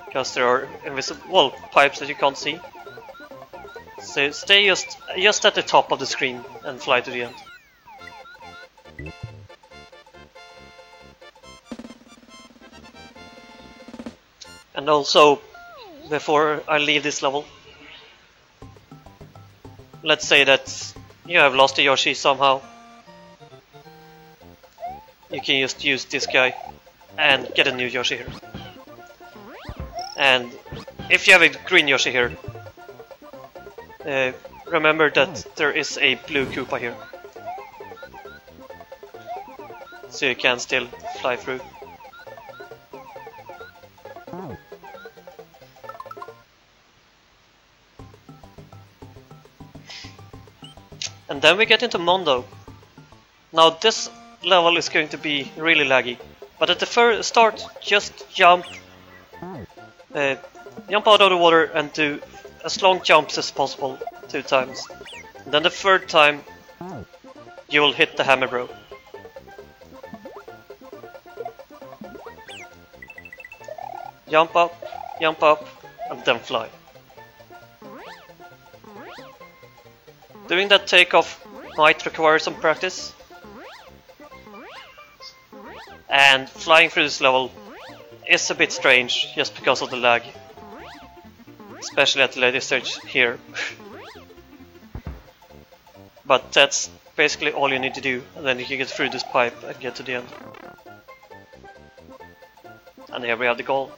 because there are invisible pipes that you can't see. So stay just at the top of the screen and fly to the end. And also, before I leave this level, let's say that you have lost a Yoshi somehow. You can just use this guy and get a new Yoshi here. And if you have a green Yoshi here, remember that there is a blue Koopa here. So you can still fly through. And then we get into Mondo. Now this level is going to be really laggy, but at the start just jump out of the water and do as long jumps as possible 2 times. And then the 3rd time you will hit the Hammer Bro. Jump up, and then fly. Doing that takeoff might require some practice. And flying through this level is a bit strange just because of the lag. Especially at the later stage here. But that's basically all you need to do, and then you can get through this pipe and get to the end. And here we have the goal.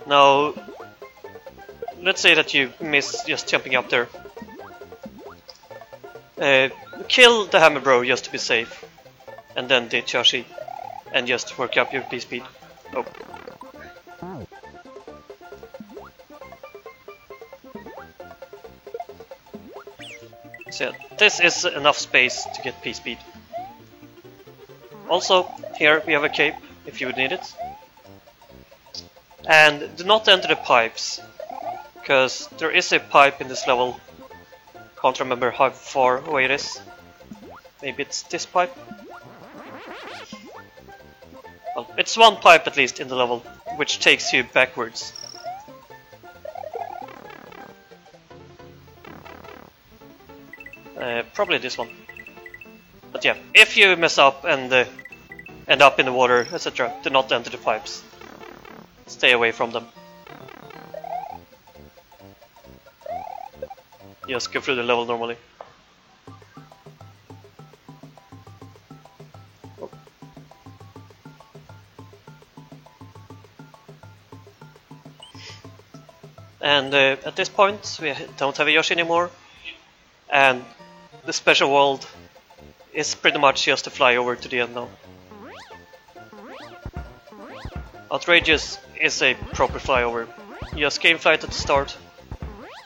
Now, let's say that you miss just jumping up there. Kill the Hammer Bro just to be safe, and then ditch Yoshi, and just work up your P-speed. Oh. So yeah, this is enough space to get P-speed. Also, here we have a cape, if you would need it. And do not enter the pipes, because there is a pipe in this level. Can't remember how far away it is. Maybe it's this pipe? Well, it's one pipe at least in the level, which takes you backwards. Probably this one. But yeah, if you mess up and end up in the water, etc., do not enter the pipes. Stay away from them. Just go through the level normally. Oh. And at this point we don't have a Yoshi anymore, and the special world is pretty much just to fly over to the end now. Outrageous is a proper flyover. You just game flight at the start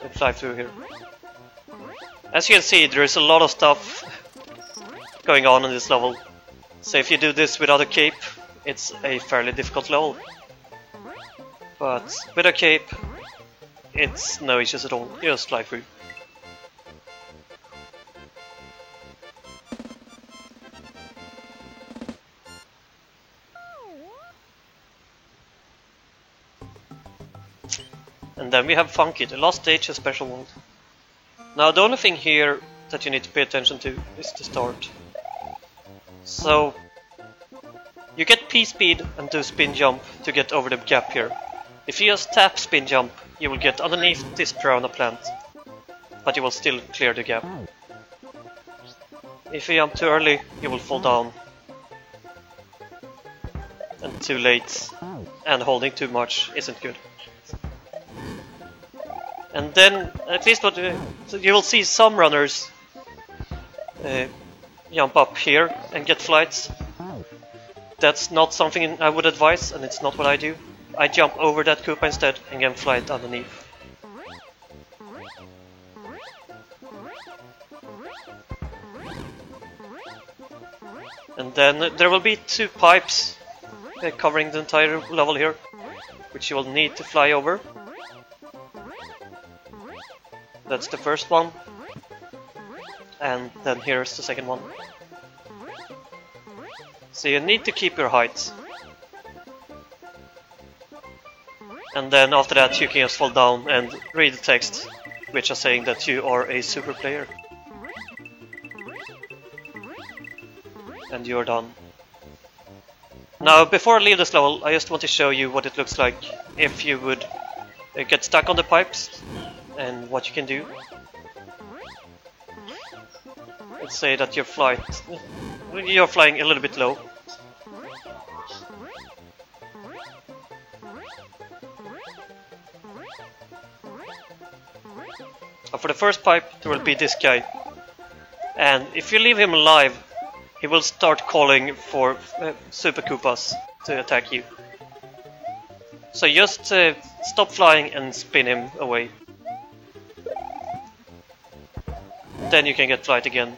and fly through here. As you can see, there is a lot of stuff going on in this level. So if you do this without a cape, it's a fairly difficult level. But with a cape, it's no issues at all. You just fly through. And then we have Funky, the last stage of Special World. Now the only thing here that you need to pay attention to is the start. So you get P-speed and do spin jump to get over the gap here. If you just tap spin jump, you will get underneath this piranha plant, but you will still clear the gap. If you jump too early, you will fall down. And too late, and holding too much isn't good. And then, at least what so you will see some runners jump up here and get flights. That's not something I would advise, and it's not what I do. I jump over that Koopa instead and get flight underneath. And then there will be 2 pipes covering the entire level here, which you will need to fly over. That's the first one, and then here's the second one. So you need to keep your height. And then after that you can just fall down and read the text, which are saying that you are a super player. And you're done. Now before I leave this level, I just want to show you what it looks like if you would get stuck on the pipes, and what you can do. Let's say that you're flying a little bit low. For the first pipe, there will be this guy. And if you leave him alive, he will start calling for Super Koopas to attack you. So just stop flying and spin him away. Then you can get flight again.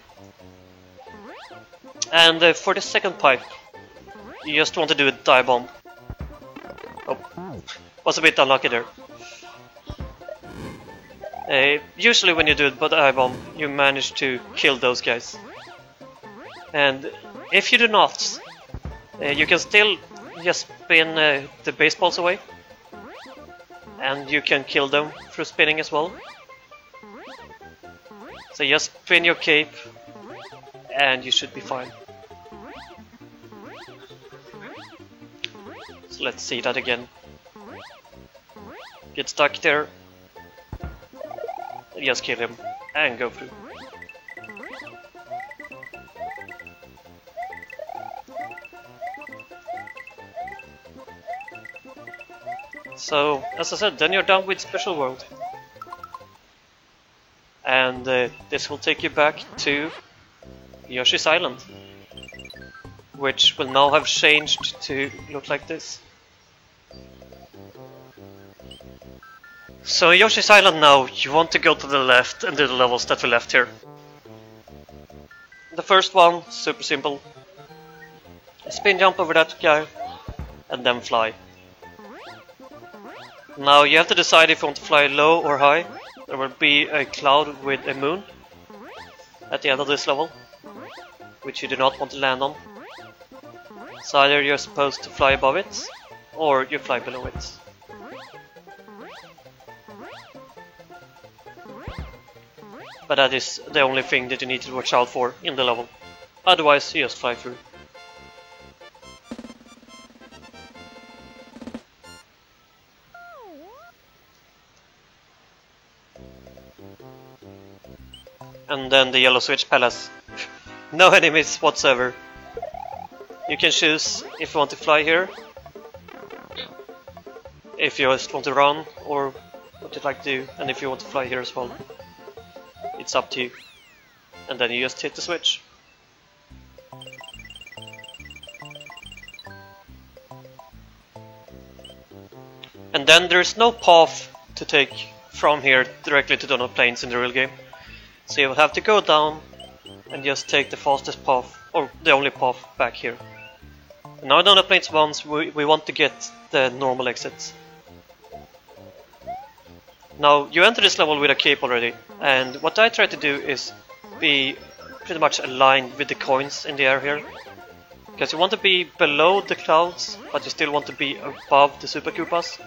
And for the second pipe, you just want to do a dive bomb. Oh, was a bit unlucky there. Usually when you do a dive bomb, you manage to kill those guys. And if you do not, you can still just spin the baseballs away. And you can kill them through spinning as well. So just spin your cape and you should be fine. So let's see that again. Get stuck there. Just kill him and go through. So, as I said, then you're done with Special World. And this will take you back to Yoshi's Island, which will now have changed to look like this. So Yoshi's Island now, you want to go to the left and do the levels that we left here. The first one, super simple. Spin jump over that guy and then fly. Now you have to decide if you want to fly low or high. There will be a cloud with a moon at the end of this level, which you do not want to land on. So either you're supposed to fly above it, or you fly below it. But that is the only thing that you need to watch out for in the level. Otherwise, you just fly through. And then the Yellow Switch Palace. No enemies whatsoever. You can choose if you want to fly here, if you just want to run, or what you'd like to do, and if you want to fly here as well. It's up to you. And then you just hit the switch. And then there's no path to take from here directly to Donut Plains in the real game. So you will have to go down and just take the fastest path, or the only path back here. And now Donut Plains once, we want to get the normal exits. Now you enter this level with a cape already, and what I try to do is be pretty much aligned with the coins in the air here. Because you want to be below the clouds, but you still want to be above the Super Koopas.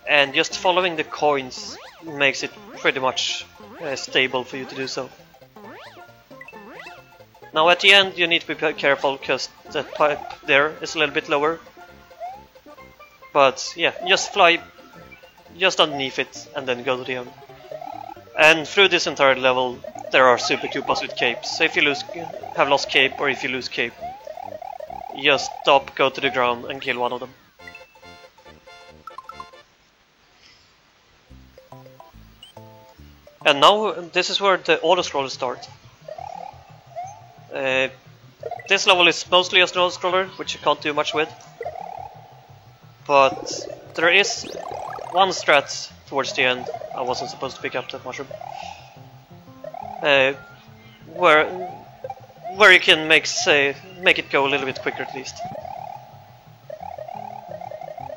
And just following the coins makes it pretty much stable for you to do so. Now at the end you need to be careful because the pipe there is a little bit lower. But yeah, just fly just underneath it and then go to the end. And through this entire level there are Super Koopas with capes. So if you have lost cape, or if you lose cape, just stop, go to the ground and kill one of them. And now this is where the auto-scroller starts. This level is mostly just an auto-scroller, which you can't do much with. But there is one strat towards the end. I wasn't supposed to pick up that mushroom. Where you can make it go a little bit quicker at least.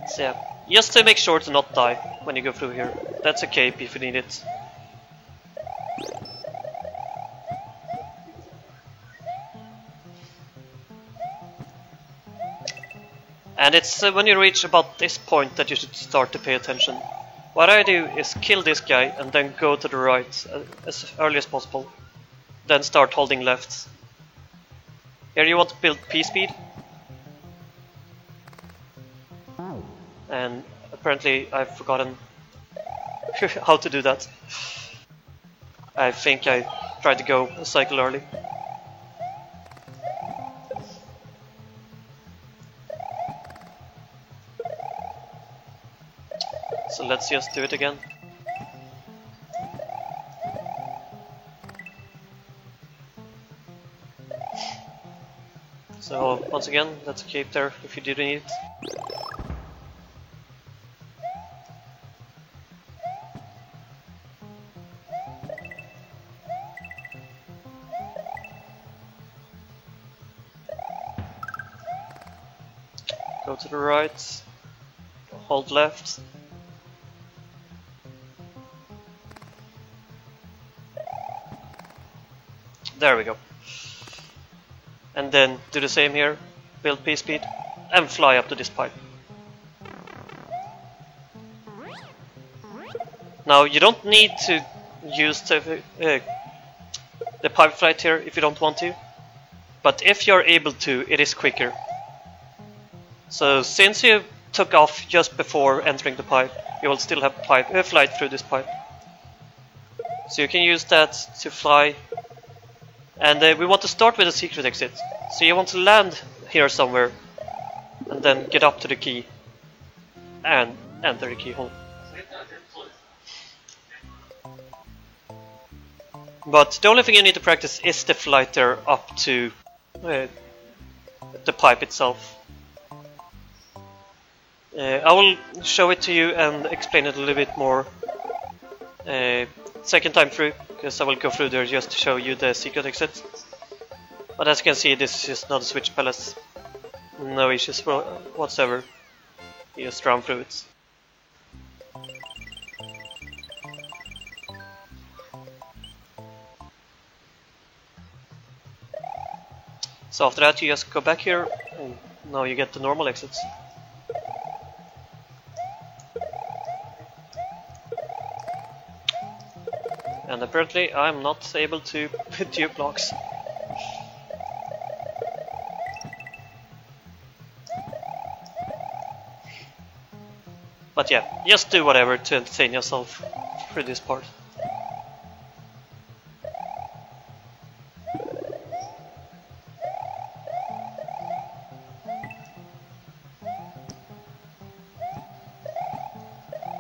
So yeah, just to make sure to not die when you go through here. That's a cape if you need it. And it's when you reach about this point that you should start to pay attention. What I do is kill this guy and then go to the right as early as possible. Then start holding left. Here you want to build P-speed. And apparently I've forgotten how to do that. I think I tried to go a cycle early. So let's just do it again. So once again, that's a cape there if you didn't need it. Go to the right, hold left. There we go. And then do the same here, build P-speed, and fly up to this pipe. Now you don't need to use the pipe flight here if you don't want to, but if you're able to, it is quicker. So since you took off just before entering the pipe, you will still have flight through this pipe. So you can use that to fly. And we want to start with a secret exit. So you want to land here somewhere and then get up to the key and enter the keyhole. But the only thing you need to practice is the flight there up to the pipe itself. I will show it to you and explain it a little bit more second time through, because I will go through there just to show you the secret exit. But as you can see, this is just not a switch palace. No issues whatsoever. You just run through it. So after that you just go back here and now you get the normal exits. And apparently I'm not able to do blocks. But yeah, just do whatever to entertain yourself through this part.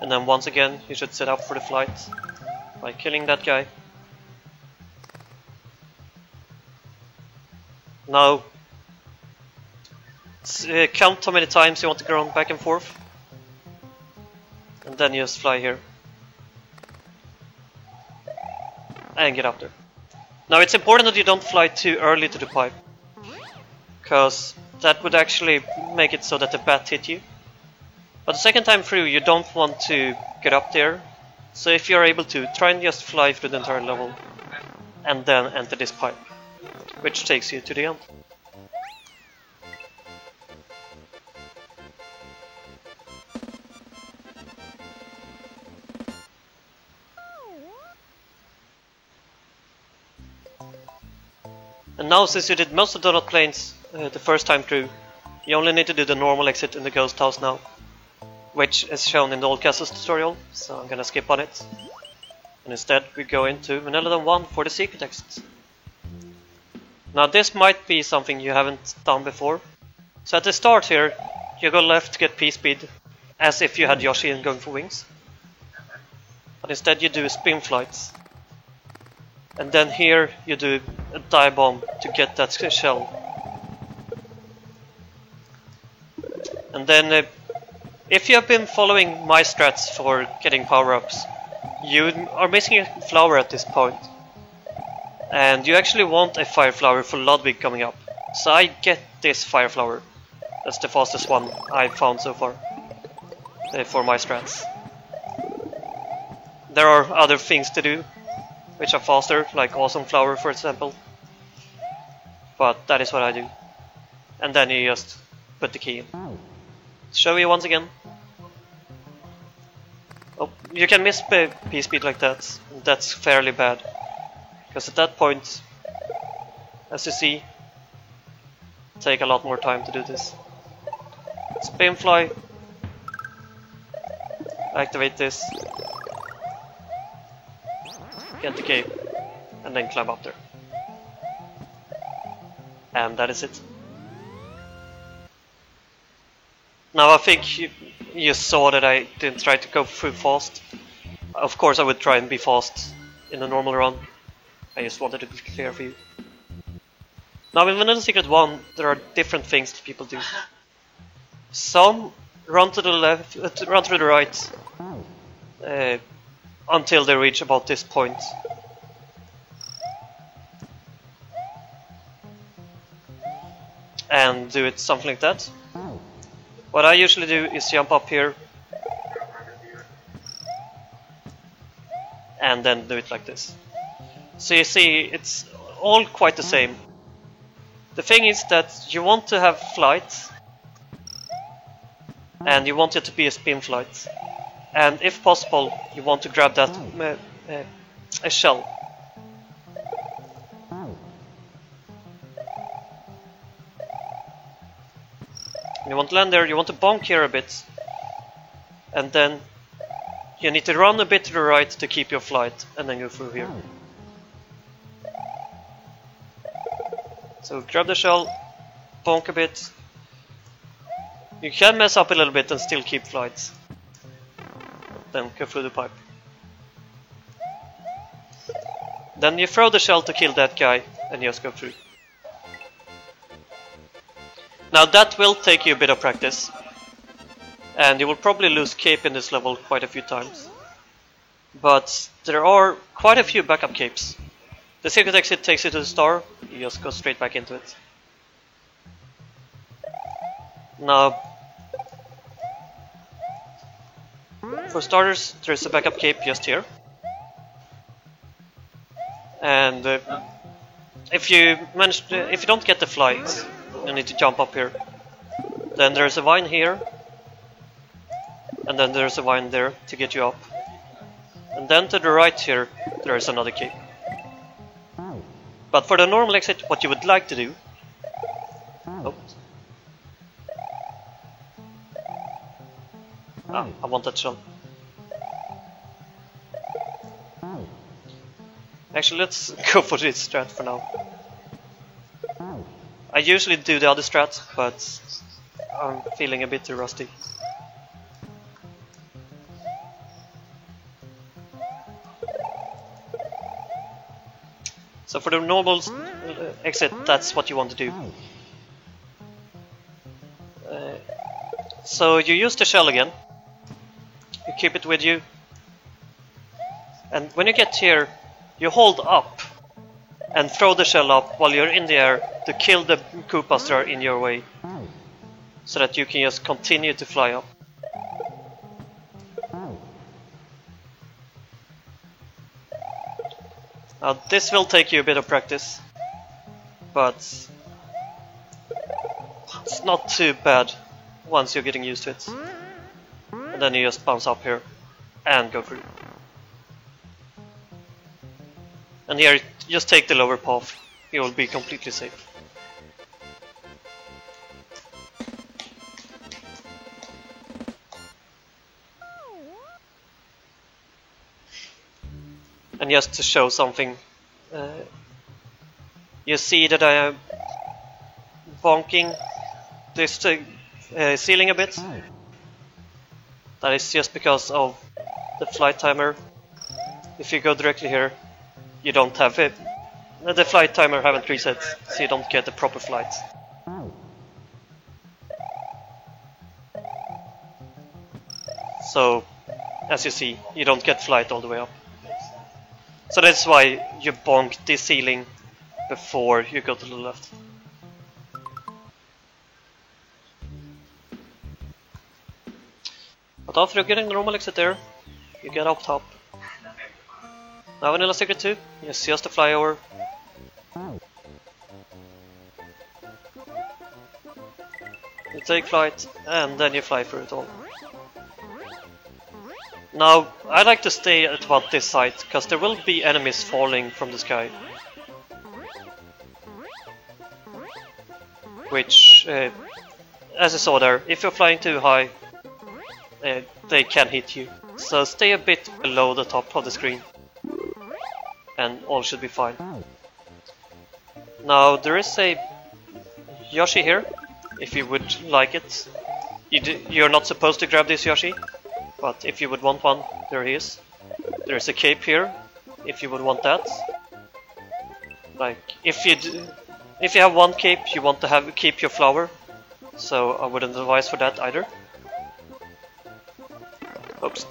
And then once again, you should set up for the flight by killing that guy. Now, count how many times you want to go back and forth. And then you just fly here. And get up there. Now it's important that you don't fly too early to the pipe, because that would actually make it so that the bat hit you. But the second time through you don't want to get up there. So if you're able to, try and just fly through the entire level and then enter this pipe, which takes you to the end. And now, since you did most of the Donut Plains the first time through, you only need to do the normal exit in the ghost house now, which is shown in the Old Castles tutorial, so I'm gonna skip on it. And instead we go into Vanilladom 1 for the secret exit. Now this might be something you haven't done before. So at the start here, you go left to get P-speed, as if you had Yoshi and going for wings. But instead you do spin flights. And then here you do a dive bomb to get that shell. And then if you have been following my strats for getting power-ups, you are missing a flower at this point. And you actually want a fire flower for Ludwig coming up. So I get this fire flower. That's the fastest one I've found so far for my strats. There are other things to do which are faster, like Awesome Flower for example. But that is what I do. And then you just put the key in. Show you once again. Oh, you can miss P-speed like that. That's fairly bad. Because at that point, as you see, take a lot more time to do this. Spin fly. Activate this. Get the cape. And then climb up there. And that is it. Now I think you saw that I didn't try to go through fast. Of course I would try and be fast in a normal run. I just wanted to be clear for you. Now in Vanilla Secret 1, there are different things that people do. Some run to the left, run to the right, until they reach about this point. And do it something like that. What I usually do is jump up here and then do it like this. So you see, it's all quite the same. The thing is that you want to have flight, and you want it to be a spin flight, and if possible you want to grab that a shell. You want to land there, you want to bonk here a bit, and then you need to run a bit to the right to keep your flight, and then go through here. So grab the shell, bonk a bit. You can mess up a little bit and still keep flight. Then go through the pipe. Then you throw the shell to kill that guy and just go through. Now that will take you a bit of practice, and you will probably lose cape in this level quite a few times. But there are quite a few backup capes. The secret exit takes you to the star, you just go straight back into it. Now, for starters, there's a backup cape just here. And if you don't get the flight, you need to jump up here. Then there's a vine here, and then there's a vine there to get you up. And then to the right here, there is another cape. But for the normal exit, what you would like to do... Oh. Ah, I want that shell. Actually, let's go for this strat for now. I usually do the other strat, but I'm feeling a bit too rusty. So for the normal exit, that's what you want to do. So you use the shell again. You keep it with you. And when you get here, you hold up and throw the shell up while you're in the air to kill the Koopas that are in your way, so that you can just continue to fly up. Now this will take you a bit of practice, but it's not too bad once you're getting used to it. And then you just bounce up here and go through. And here, just take the lower path, you will be completely safe. And just to show something, you see that I am bonking this ceiling a bit. That is just because of the flight timer. If you go directly here, you don't have it. The flight timer haven't reset, so you don't get the proper flight. So, as you see, you don't get flight all the way up. So that's why you bonk this ceiling before you go to the left. But after you're getting the normal exit there, you get up top. Now Vanilla Secret 2, it's just a flyover. You take flight, and then you fly through it all. Now, I like to stay at about this side, because there will be enemies falling from the sky. Which, as you saw there, if you're flying too high, they can hit you. So stay a bit below the top of the screen, and all should be fine. Now, there is a Yoshi here, if you would like it. You're not supposed to grab this Yoshi, but if you would want one, there he is. There is a cape here, if you would want that. Like, if If you have one cape, you want to keep your flower, so I wouldn't advise for that either. Oops.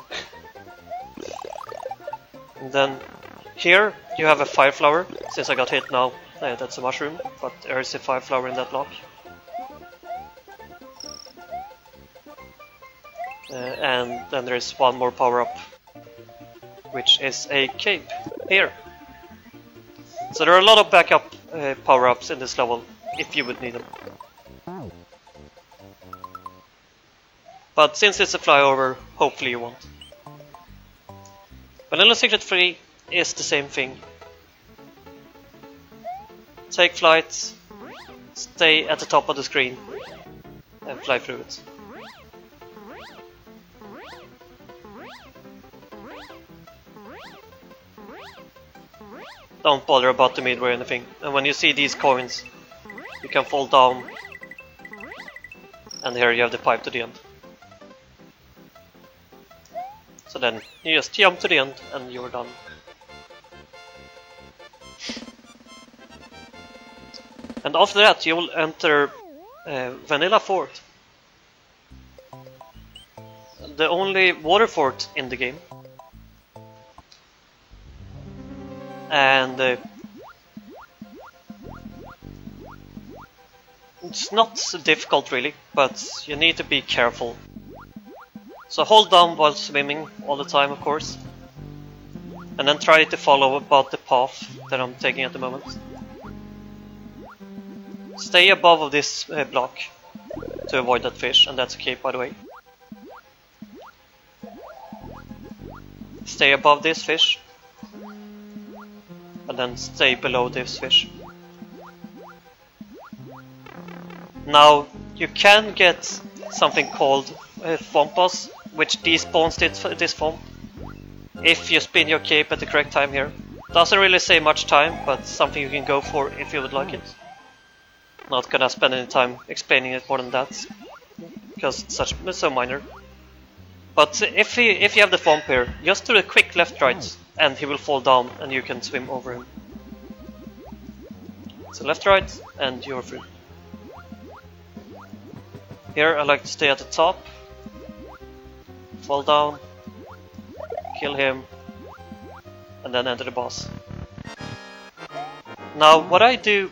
And then here you have a fire flower. Since I got hit now, that's a mushroom, but there is a fire flower in that block. And then there is one more power up, which is a cape here. So there are a lot of backup power ups in this level if you would need them. But since it's a flyover, hopefully you won't. Vanilla Secret 3 is the same thing. Take flight, stay at the top of the screen, and fly through it. Don't bother about the midway or anything. And when you see these coins, you can fall down. And here you have the pipe to the end. So then you just jump to the end and you're done. And after that you will enter Vanilla Fort. The only water fort in the game. And it's not so difficult really, but you need to be careful. So hold down while swimming all the time, of course. And then try to follow about the path that I'm taking at the moment. Stay above this block to avoid that fish, and that's a cape by the way. Stay above this fish. And then stay below this fish. Now you can get something called Thwompas, which despawns this Thwomp if you spin your cape at the correct time here. Doesn't really save much time, but something you can go for if you would like it. Not gonna spend any time explaining it more than that, because it's so minor. But if you have the Thwomp here, just do a quick left-right, and he will fall down, and you can swim over him. So left-right, and you're through. Here I like to stay at the top, fall down, kill him, and then enter the boss. Now what I do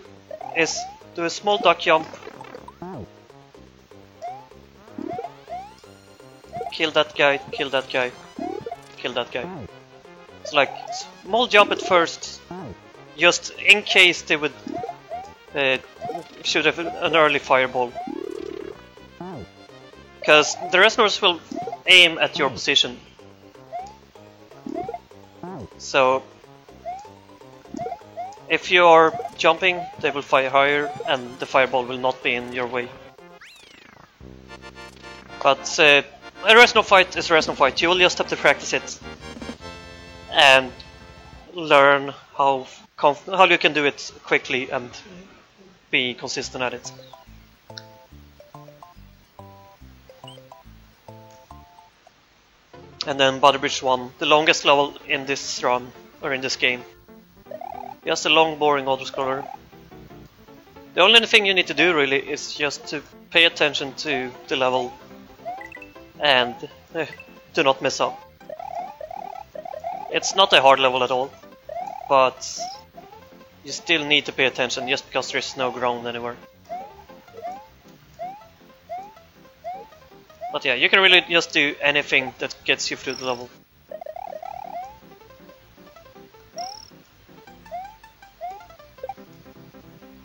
is do a small duck jump, kill that guy, kill that guy, kill that guy. It's like small jump at first, just in case they would shoot an early fireball. Because the resonors will aim at your position. So if you are jumping, they will fire higher and the fireball will not be in your way. But a resonor fight is a resonor fight. You will just have to practice it and learn how you can do it quickly and be consistent at it. And then Butterbridge 1, the longest level in this run, or in this game. Just a long, boring auto-scroller. The only thing you need to do really is just to pay attention to the level and do not mess up. It's not a hard level at all, but you still need to pay attention just because there is no ground anywhere. But yeah, you can really just do anything that gets you through the level.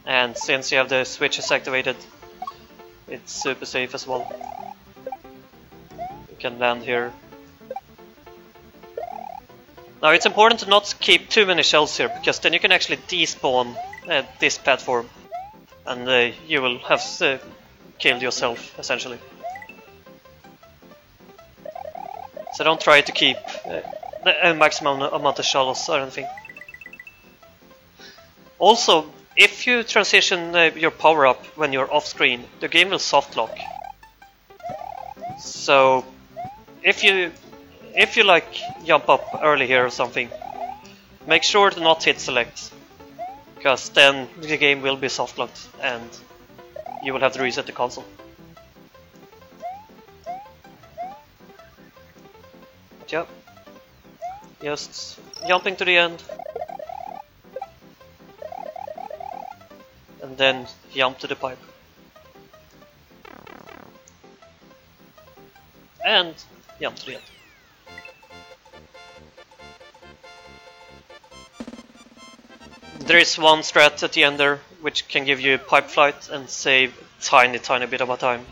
And since you have the switches activated, it's super safe as well. You can land here. Now it's important to not keep too many shells here, because then you can actually despawn this platform and you will have killed yourself essentially. So don't try to keep a maximum amount of shells or anything. Also, if you transition your power up when you're off screen, the game will soft lock. So if you like jump up early here or something, make sure to not hit select, because then the game will be soft locked and you will have to reset the console. But yeah, just jumping to the end and then jump to the pipe and jump to the end. There is one strat at the end there which can give you pipe flight and save tiny bit of a time,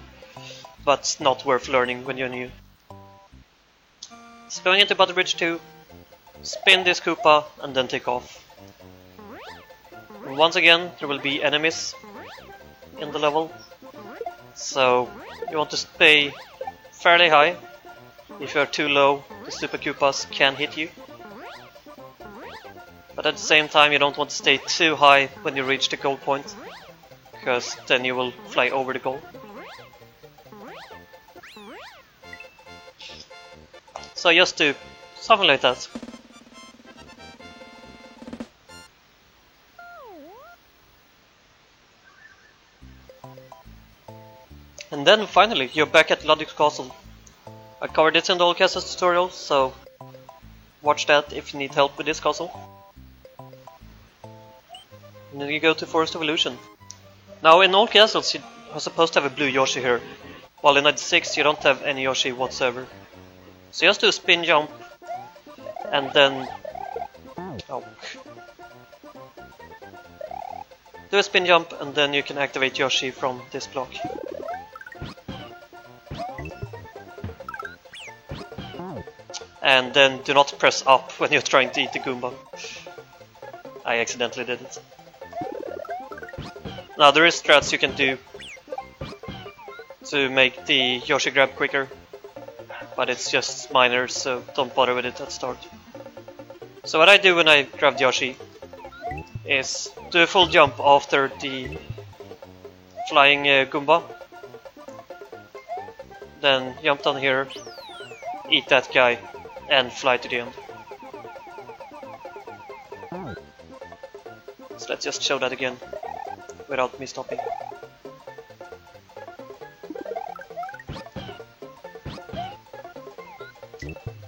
but not worth learning when you're new. So going into Battle Bridge 2, spin this Koopa and then take off. And once again there will be enemies in the level, so you want to stay fairly high. If you are too low, the Super Koopas can hit you. But at the same time you don't want to stay too high when you reach the goal point, because then you will fly over the goal. So just do something like that. And then finally you're back at Ludwig's Castle. I covered it in the Old Castles tutorial, so watch that if you need help with this castle. And then you go to Forest of Illusion. Now in Old Castles you are supposed to have a blue Yoshi here, while in 96 you don't have any Yoshi whatsoever. So just do a spin jump and then... oh. Do a spin jump and then you can activate Yoshi from this block. And then do not press up when you're trying to eat the Goomba. I accidentally did it. Now there is strats you can do to make the Yoshi grab quicker, but it's just minor, so don't bother with it at start. So what I do when I grab Yoshi is do a full jump after the flying Goomba, then jump down here, eat that guy, and fly to the end. So let's just show that again without me stopping.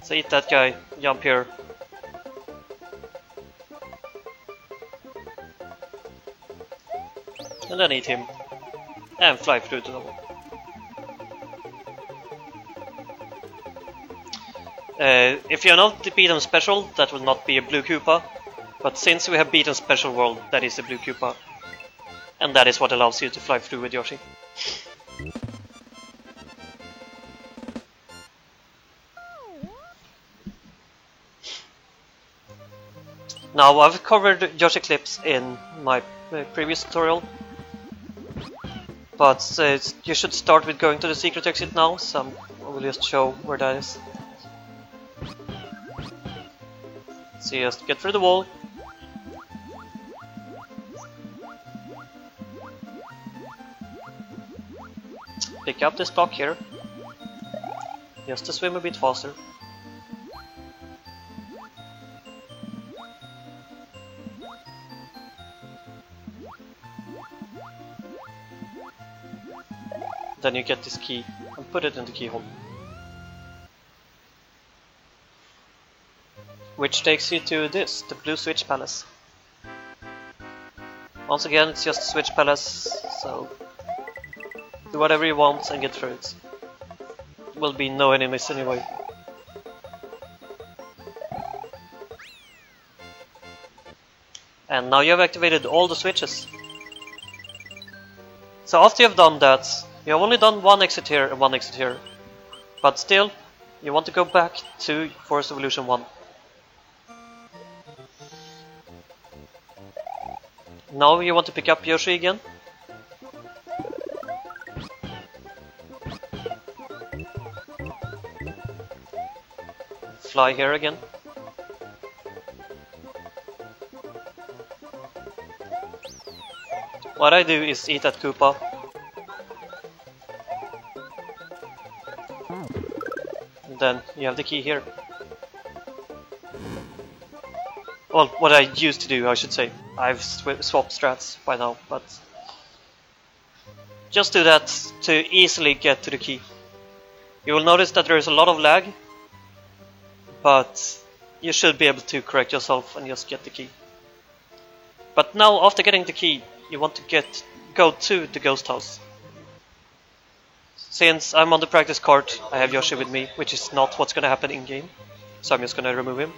So eat that guy, jump here. And then eat him. And fly through the level. If you're not beaten special, that will not be a blue Koopa. But since we have beaten special world, that is a blue Koopa. And that is what allows you to fly through with Yoshi. Now I've covered Yoshi clips in my previous tutorial, but you should start with going to the secret exit now, so I will just show where that is. So you just get through the wall, pick up this block here, just to swim a bit faster. Then you get this key and put it in the keyhole, which takes you to this, the Blue Switch Palace. Once again, it's just a Switch Palace, so do whatever you want and get through it. There will be no enemies anyway. And now you have activated all the switches. So after you've done that, you have only done one exit here and one exit here. But still, you want to go back to Forest of Illusion 1. Now you want to pick up Yoshi again. Fly here again. What I do is eat that Koopa. And then you have the key here. Well, what I used to do, I should say. I've swapped strats by now, but just do that to easily get to the key. You will notice that there is a lot of lag, but you should be able to correct yourself and just get the key. But now, after getting the key, you want to go to the ghost house. Since I'm on the practice card, I have Yoshi with me, which is not what's gonna happen in game, so I'm just gonna remove him.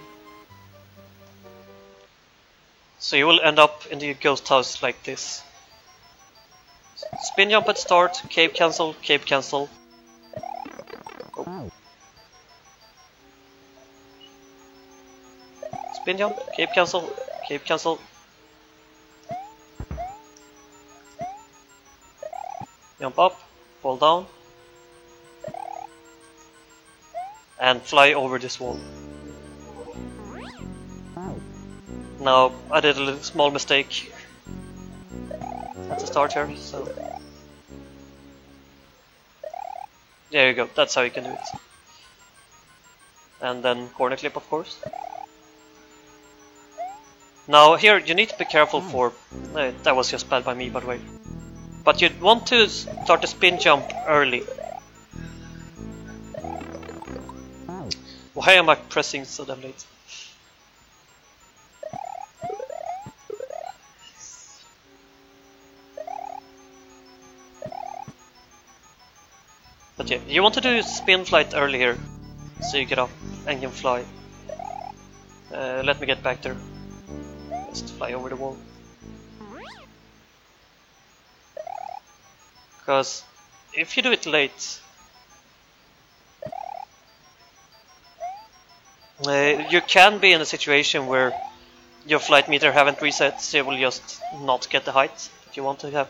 So you will end up in the ghost house like this. Spin jump at start, cape cancel, cape cancel. Oh. Spin jump, cape cancel, cape cancel. Jump up, fall down. And fly over this wall. Now, I did a little small mistake at the start here, so there you go, that's how you can do it. And then corner clip, of course. Now here you need to be careful for that was just bad by me, by the way. But you'd want to start a spin jump early. Why am I pressing so damn late? But yeah, you want to do spin flight earlier, so you get up and can fly. Let me get back there. Just fly over the wall. Because if you do it late, you can be in a situation where your flight meter haven't reset, so you will just not get the height that you want to have.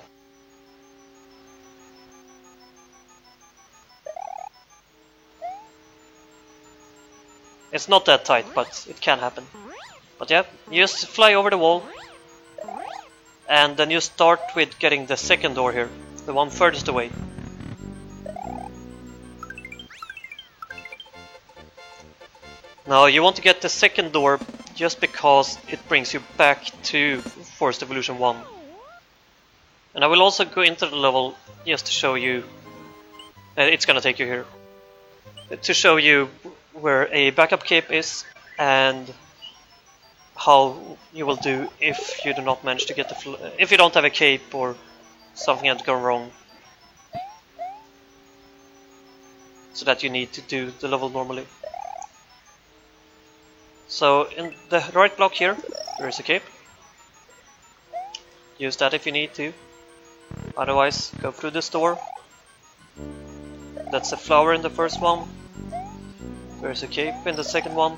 It's not that tight, but it can happen. But yeah, you just fly over the wall, and then you start with getting the second door here, the one furthest away. Now you want to get the second door just because it brings you back to Forest Evolution 1. And I will also go into the level just to show you, it's gonna take you here, to show you where a backup cape is and how you will do if you do not manage to get if you don't have a cape or something has gone wrong, so that you need to do the level normally. So in the right block here, there is a cape. Use that if you need to. Otherwise, go through this door. That's a flower in the first one. There's a cape in the second one.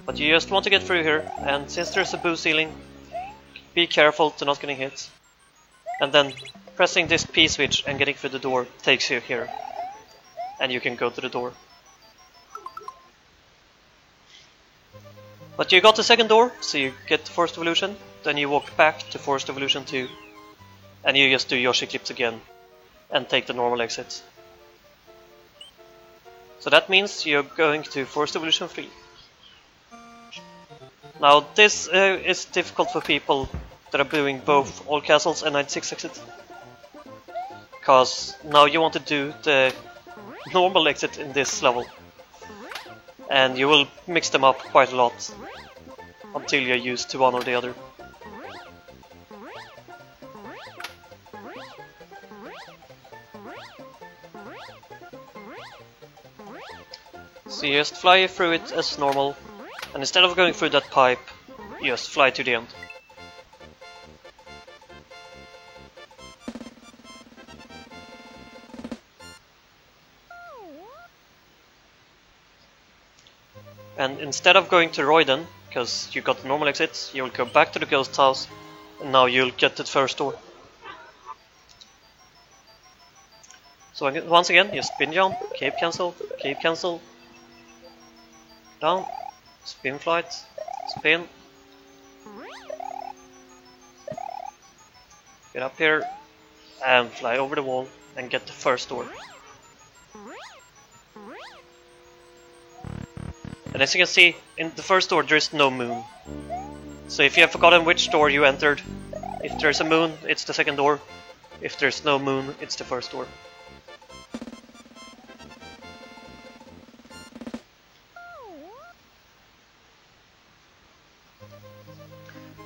But you just want to get through here, and since there's a boost ceiling, be careful to not getting hit. And then pressing this P switch and getting through the door takes you here. And you can go to the door. But you got the second door, so you get the Forest Evolution, then you walk back to Forest Evolution 2, and you just do Yoshi clips again, and take the normal exit. So that means you're going to Forest Evolution 3. Now this is difficult for people that are doing both All Castles and 96 exit, because now you want to do the normal exit in this level, and you will mix them up quite a lot until you're used to one or the other. So you just fly through it as normal, and instead of going through that pipe, you just fly to the end. And instead of going to Royden, because you got the normal exit, you'll go back to the ghost house, and now you'll get the first door. So once again, you spin jump, cape cancel, down, spin flight, spin, get up here, and fly over the wall, and get the first door. And as you can see, in the first door there is no moon. So if you have forgotten which door you entered, if there's a moon, it's the second door. If there's no moon, it's the first door.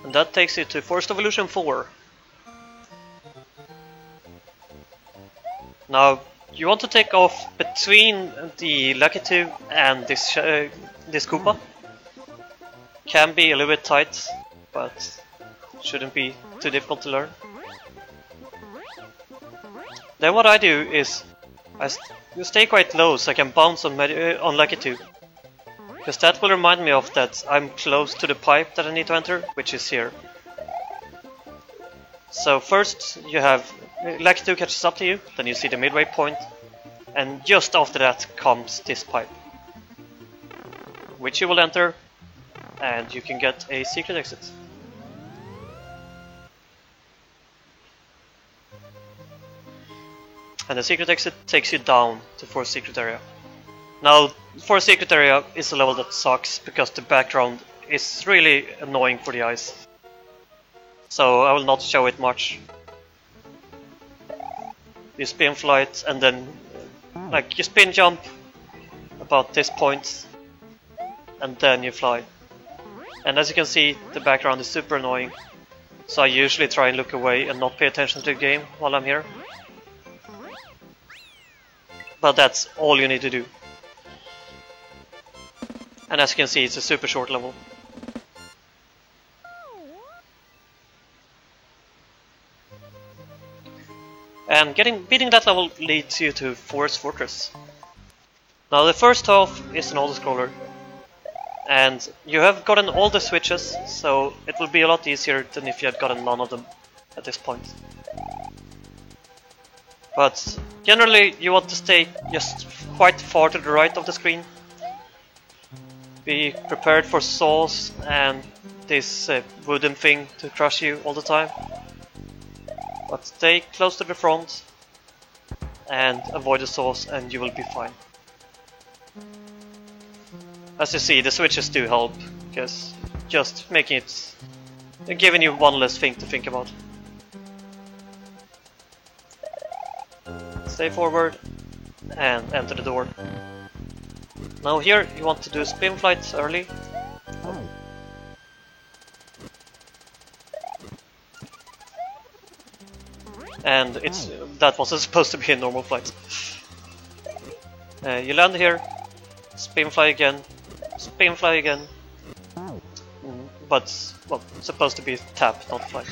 And that takes you to Forest of Illusion 4. Now, you want to take off between the Lakitu and this Koopa. Can be a little bit tight, but shouldn't be too difficult to learn. Then what I do is I stay quite low so I can bounce on Lakitu. Because that will remind me of that I'm close to the pipe that I need to enter, which is here. So first you have Lakitu catches up to you, then you see the midway point, and just after that comes this pipe, which you will enter, and you can get a secret exit. And the secret exit takes you down to Forest Secret Area. Now, Forest Secret Area is a level that sucks because the background is really annoying for the eyes. So I will not show it much. You spin flight and then you spin jump about this point and then you fly. And as you can see, the background is super annoying. So I usually try and look away and not pay attention to the game while I'm here. But that's all you need to do. And as you can see, it's a super short level. And beating that level leads you to Forest Fortress. Now the first half is an auto-scroller. And you have gotten all the switches, so it will be a lot easier than if you had gotten none of them at this point. But generally you want to stay just quite far to the right of the screen. Be prepared for saws and this wooden thing to crush you all the time. But stay close to the front and avoid the saws and you will be fine. As you see, the switches do help, because just making it, giving you one less thing to think about. Stay forward and enter the door. Now here you want to do spin flights early. And that wasn't supposed to be a normal flight. You land here, spin fly again, spin fly again. But, well, it's supposed to be tap, not flight.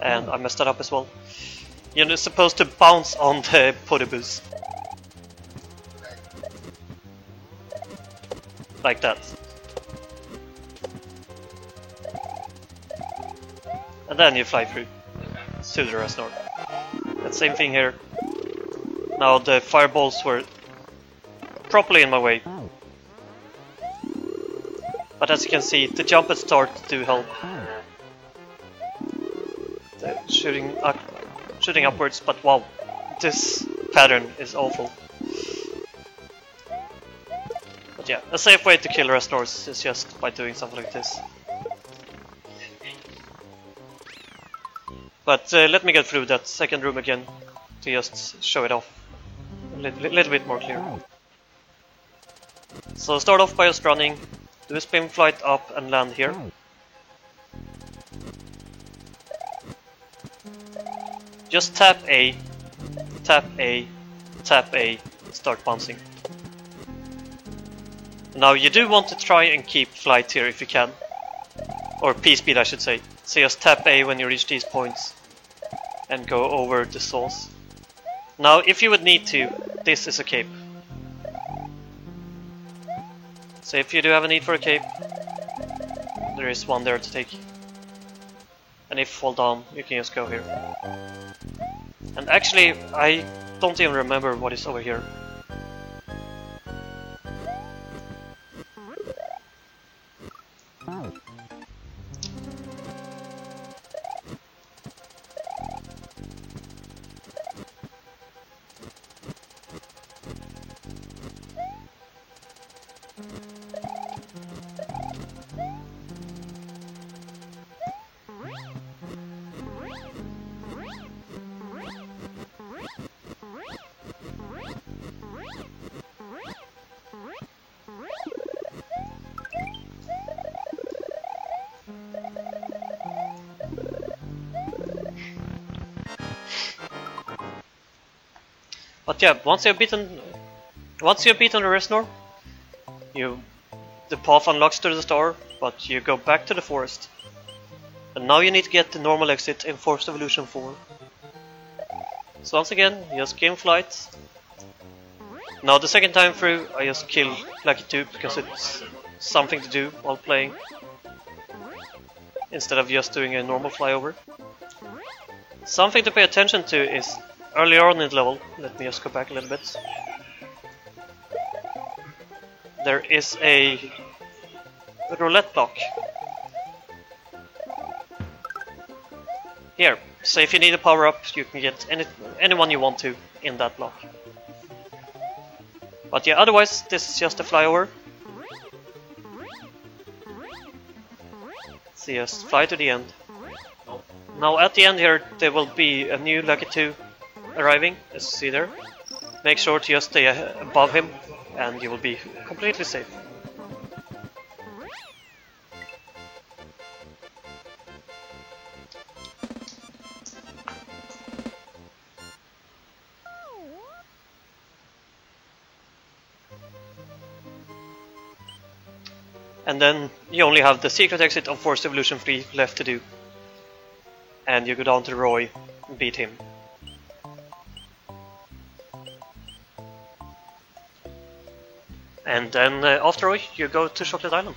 And I messed that up as well. You're supposed to bounce on the Podoboos. Like that. And then you fly through to the Reznor. And same thing here. Now the fireballs were properly in my way. But as you can see, the jump and start do help. The shooting upwards, but wow, this pattern is awful. But yeah, a safe way to kill Reznors is just by doing something like this. But let me get through that second room again to just show it off a little bit more clear. So start off by just running, do a spin flight up and land here. Just tap A, tap A, tap A, start bouncing. Now you do want to try and keep flight here if you can. Or P-speed I should say. So just tap A when you reach these points and go over the saws. Now if you would need to, this is a cape. So if you do have a need for a cape, there is one there to take. And if you fall down, you can just go here. And actually, I don't even remember what is over here. But yeah, once you've beaten the Reznor, the path unlocks to the star, but you go back to the forest. And now you need to get the normal exit in Forest Evolution 4. So once again, just game flight. Now the second time through, I just kill Lucky 2 because it's something to do while playing, instead of just doing a normal flyover. Something to pay attention to is earlier on in the level, let me just go back a little bit. There is a roulette block. Here, so if you need a power up, you can get anyone you want to in that block. But yeah, otherwise this is just a flyover. So just fly to the end. Now at the end here there will be a new Lucky 2 arriving, as you see there. Make sure to just stay above him and you will be completely safe. And then you only have the secret exit of Forest Evolution 3 left to do. And you go down to Roy and beat him. And then after Roy, you go to Chocolate Island.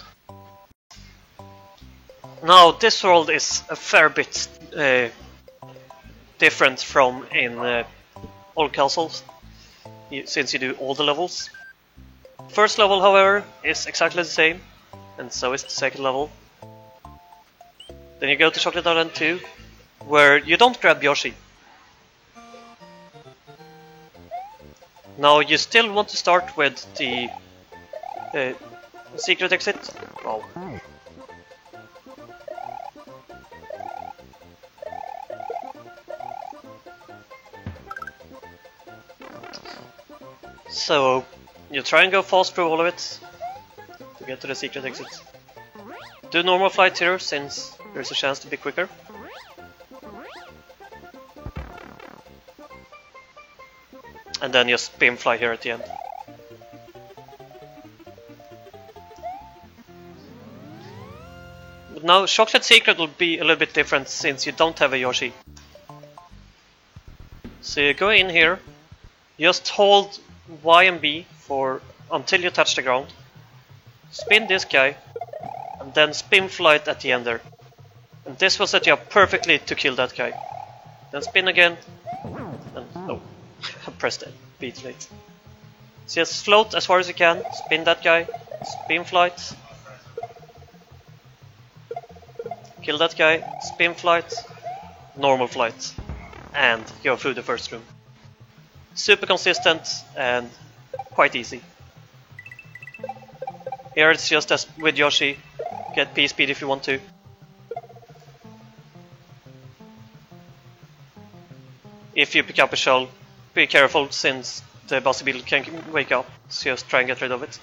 Now this world is a fair bit different from in Old Castles, since you do all the levels. First level, however, is exactly the same, and so is the second level. Then you go to Chocolate Island 2, where you don't grab Yoshi. Now you still want to start with the secret exit. Wow. So you try and go fast through all of it to get to the secret exit. Do normal flight here, since there's a chance to be quicker. And then just spin fly here at the end. But now Chocolate Secret will be a little bit different since you don't have a Yoshi. So you go in here, just hold Y and B until you touch the ground. Spin this guy, and then spin flight at the end there. And this will set you up perfectly to kill that guy. Then spin again, and oh, I pressed B too late. So just float as far as you can, spin that guy, spin flight, kill that guy, spin flight, normal flight, and go through the first room. Super consistent and quite easy. Here it's just as with Yoshi, get P speed if you want to. If you pick up a shell, be careful since the bossy beetle can wake up, so just try and get rid of it.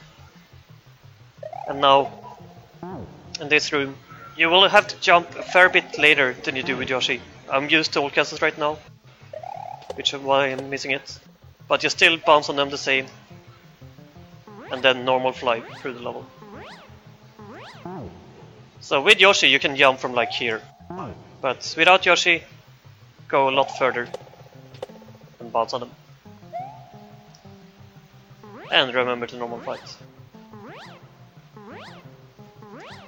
And now, in this room, you will have to jump a fair bit later than you do with Yoshi. I'm used to all castles right now, which is why I'm missing it. But you still bounce on them the same, and then normal fly through the level. So with Yoshi you can jump from like here, but without Yoshi, go a lot further and bounce on them. And remember to normal flight.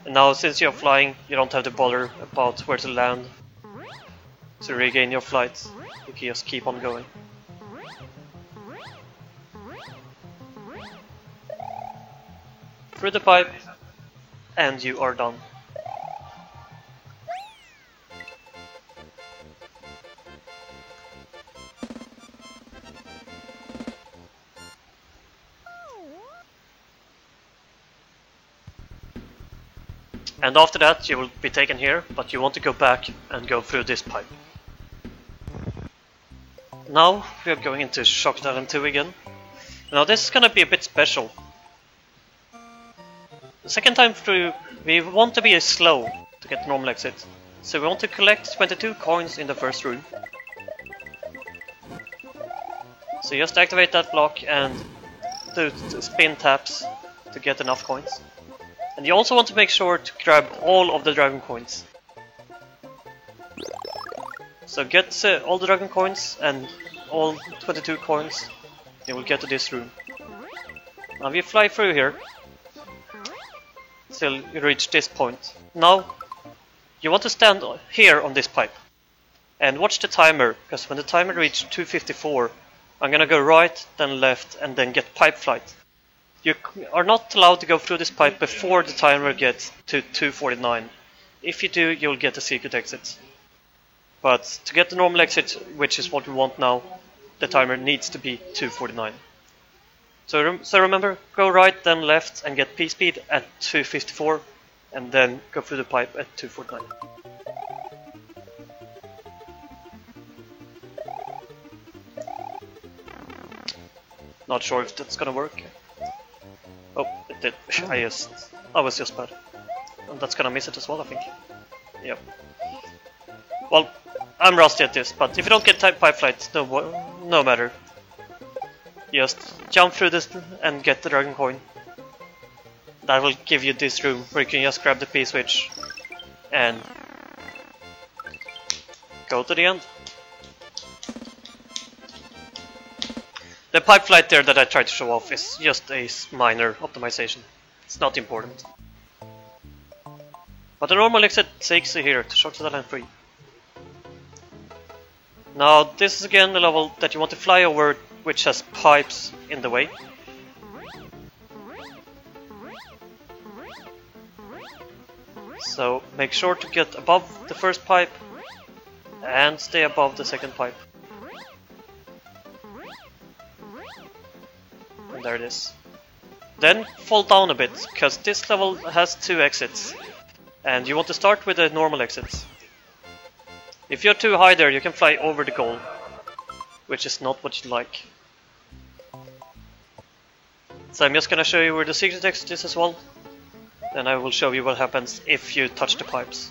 And now since you're flying, you don't have to bother about where to land. To regain your flight, you can just keep on going. Through the pipe, and you are done. And after that you will be taken here, but you want to go back and go through this pipe. Now we are going into Chocolate Island 2 again. Now this is gonna be a bit special. The second time through, we want to be slow to get the normal exit. So we want to collect 22 coins in the first room. So just activate that block and do spin taps to get enough coins. And you also want to make sure to grab all of the dragon coins. So get all the dragon coins and all 22 coins, you will get to this room. Now you fly through here till you reach this point. Now you want to stand here on this pipe and watch the timer, because when the timer reaches 254, I'm gonna go right, then left, and then get pipe flight. You are not allowed to go through this pipe before the timer gets to 249. If you do, you'll get a secret exit. But to get the normal exit, which is what we want now, the timer needs to be 249. So remember, go right, then left, and get P-speed at 254, and then go through the pipe at 249. Not sure if that's gonna work. Oh, it did. I was just bad. And that's gonna miss it as well, I think. Yep. Well, I'm rusty at this, but if you don't get pipe flight, no matter. Just jump through this and get the dragon coin. That will give you this room where you can just grab the P-switch and go to the end. The pipe flight there that I tried to show off is just a minor optimization. It's not important. But the normal exit takes you here to Chocolate Island 3. Now this is again the level that you want to fly over, which has pipes in the way. So make sure to get above the first pipe and stay above the second pipe. And there it is. Then fall down a bit, because this level has 2 exits. And you want to start with a normal exit. If you're too high there, you can fly over the goal, which is not what you'd like. So I'm just gonna show you where the secret exit is as well. Then I will show you what happens if you touch the pipes.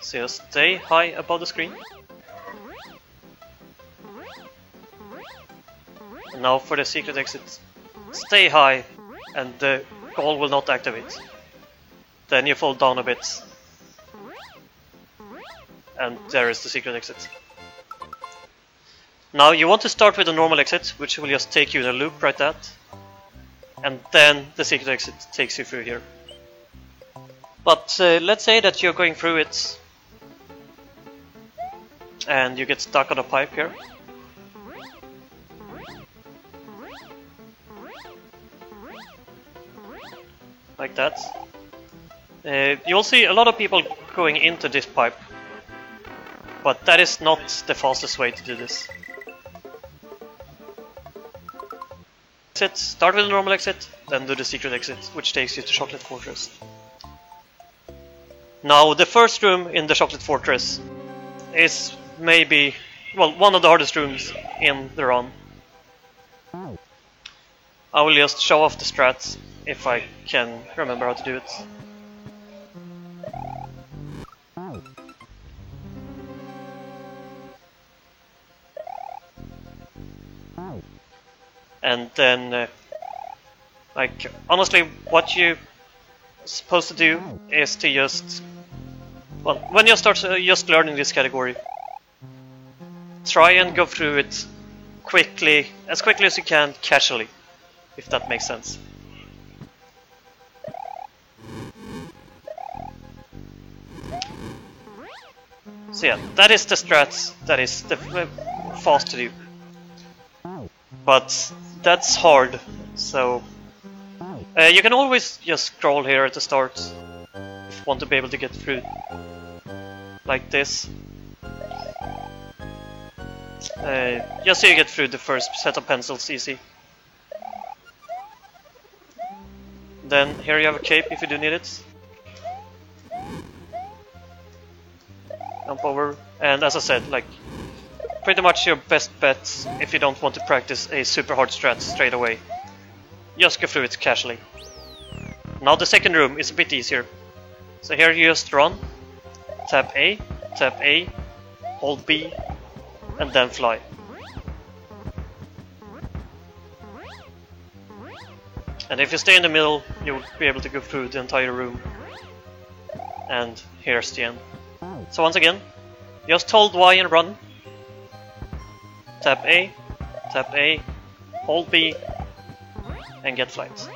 So just stay high above the screen. And now for the secret exit. Stay high and the goal will not activate. Then you fall down a bit. And there is the secret exit. Now you want to start with a normal exit, which will just take you in a loop right that. And then the secret exit takes you through here. But let's say that you're going through it and you get stuck on a pipe here. Like that. You'll see a lot of people going into this pipe, but that is not the fastest way to do this. Start with the normal exit, then do the secret exit, which takes you to Chocolate Fortress. Now the first room in the Chocolate Fortress is maybe, well, one of the hardest rooms in the run. I will just show off the strats if I can remember how to do it. And then, like, honestly, what you're supposed to do is to just, well, when you start just learning this category, try and go through it quickly as you can, casually, if that makes sense. So yeah, that is the strats, that is the fast to do. But that's hard, so you can always just scroll here at the start if you want to be able to get through like this. Just so you get through the first set of pencils easy. Then here you have a cape if you do need it. Jump over, and as I said, like pretty much your best bet if you don't want to practice a super hard strat straight away. Just go through it casually. Now the second room is a bit easier. So here you just run, tap A, hold B, and then fly. And if you stay in the middle, you'll be able to go through the entire room. And here's the end. So once again, just hold Y and run. Tap A, hold B, and get flight.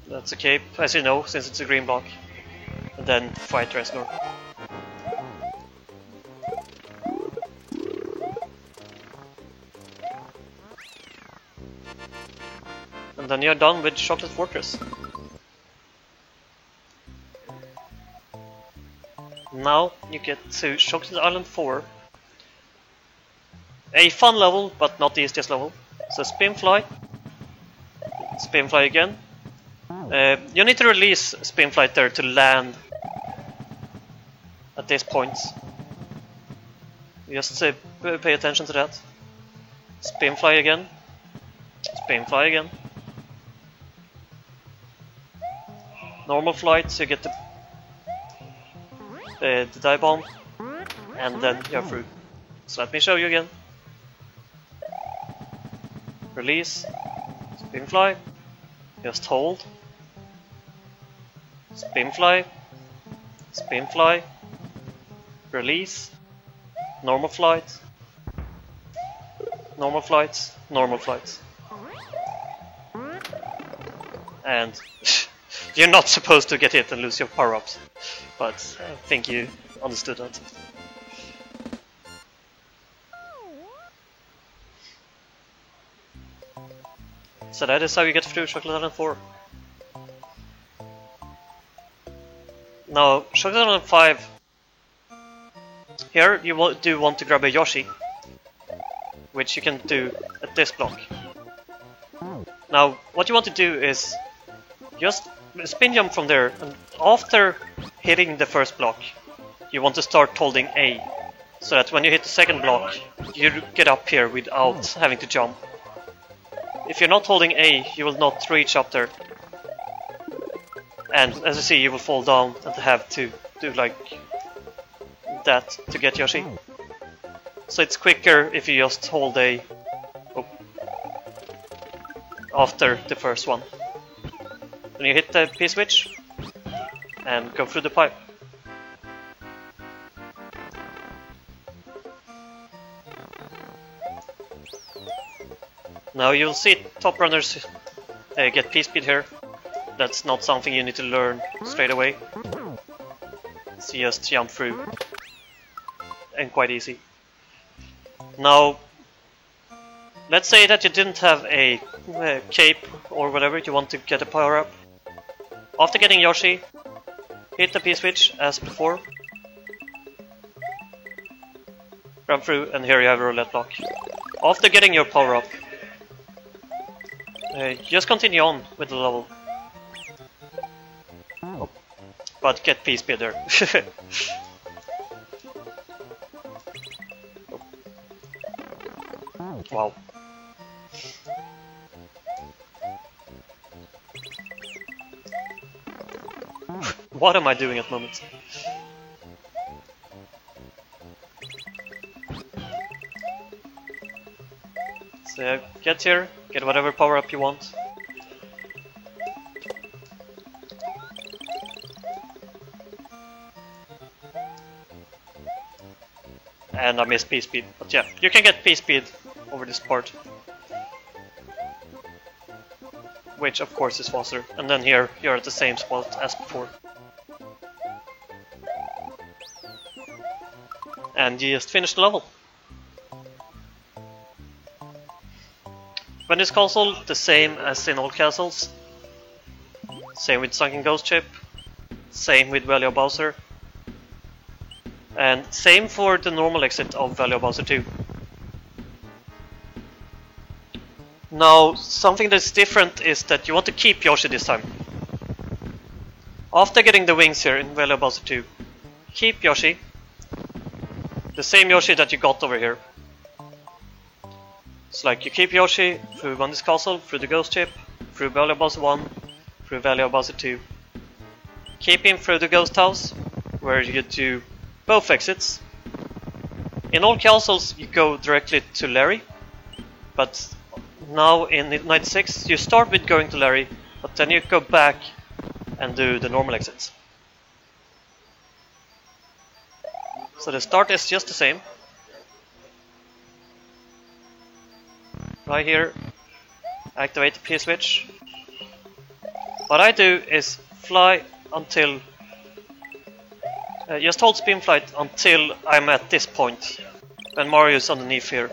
That's a cape, as you know, since it's a green block. And then fight Reznor. And then you're done with Chocolate Fortress. Now you get to Chocolate Island 4. A fun level, but not the easiest level. So spin fly again. You need to release spin flight there to land at this point. Just pay attention to that. Spin fly again. Normal flight, so you get the dive bomb, and then you're through. So let me show you again. Release, spin fly, just hold, spin fly, release, normal flight, and you're not supposed to get hit and lose your power-ups, but I think you understood that. So that is how you get through Chocolate Island 4. Now, Chocolate Island 5, here you do want to grab a Yoshi, which you can do at this block. Now, what you want to do is just spin jump from there, and after hitting the first block, you want to start holding A, so that when you hit the second block, you get up here without having to jump. If you're not holding A, you will not reach up there. And as you see, you will fall down and have to do like that to get Yoshi. So it's quicker if you just hold A after the first one. Then you hit the P-switch and go through the pipe. Now you'll see top runners get P-speed here. That's not something you need to learn straight away. So you just jump through, and quite easy. Now, let's say that you didn't have a cape or whatever, you want to get a power up. After getting Yoshi, hit the P-switch as before. Grab through, and here you have a roulette block. After getting your power up, just continue on with the level. But get P-speed there. Wow. What am I doing at the moment? So get here, get whatever power up you want. And I missed P-speed, but yeah, you can get P-speed over this part. Which of course is faster. And then here, you're at the same spot as before. And you just finished the level. When this castle, the same as in all castles, Same with Sunken Ghost Ship. Same with Valley of Bowser. And same for the normal exit of Valley of Bowser 2. Now, something that's different is that you want to keep Yoshi this time. After getting the wings here in Valley of Bowser 2, keep Yoshi. The same Yoshi that you got over here. It's like you keep Yoshi through Bundy's Castle, through the Ghost Ship, through Valley of Bowser 1, through Valley of Bowser 2. Keep him through the Ghost House, where you do both exits. In all castles you go directly to Larry, but now in 96 you start with going to Larry, but then you go back and do the normal exits. So the start is just the same. Right here, activate the P-switch. What I do is fly until just hold spin flight until I'm at this point, when Mario's underneath here.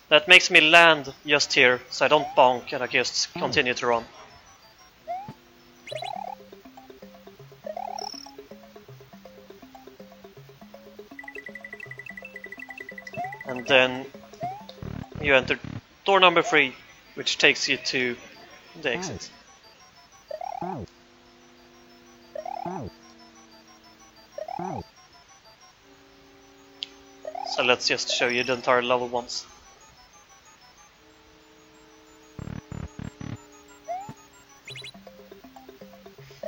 That makes me land just here, so I don't bonk and I just continue to run. And then you enter door number 3, which takes you to the exit. So let's just show you the entire level once.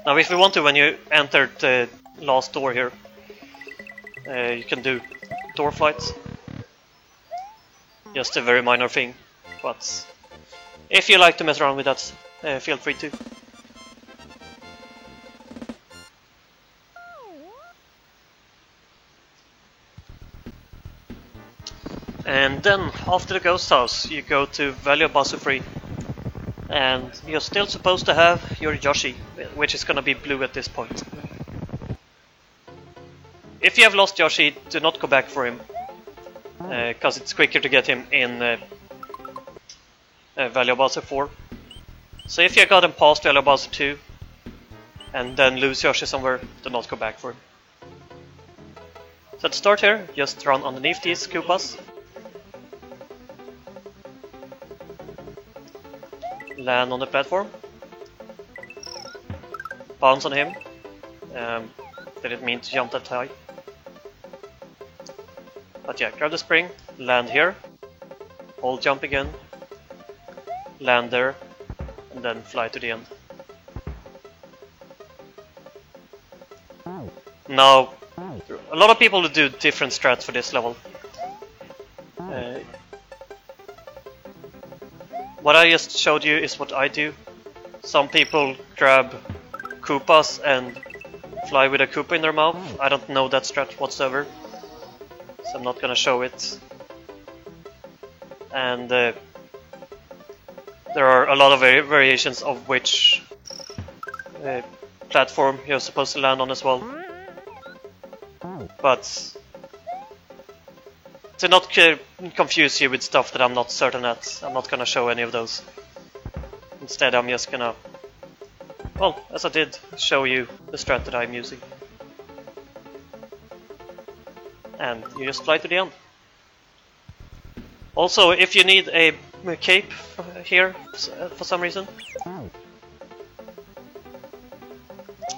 Now if you want to, when you enter the last door here, you can do door flights. Just a very minor thing, but if you like to mess around with that, feel free to. And then, after the Ghost House, you go to Valley of Bowser 3. And you're still supposed to have your Yoshi, which is gonna be blue at this point. If you have lost Yoshi, do not go back for him, because it's quicker to get him in Valley of Bowser 4. So if you got him past Valley of Bowser 2, and then lose Yoshi somewhere, do not go back for him. So to start here, just run underneath these Koopas. Land on the platform. Bounce on him. Didn't mean to jump that high. But yeah, grab the spring, land here, hold jump again, land there, and then fly to the end. Now, a lot of people do different strats for this level. What I just showed you is what I do. Some people grab Koopas and fly with a Koopa in their mouth. I don't know that strat whatsoever, so I'm not gonna show it. And there are a lot of variations of which platform you're supposed to land on as well. But to not confuse you with stuff that I'm not certain at, I'm not gonna show any of those. Instead, I'm just gonna, well, as I did, show you the strat that I'm using. And you just fly to the end. Also, if you need a cape here for some reason,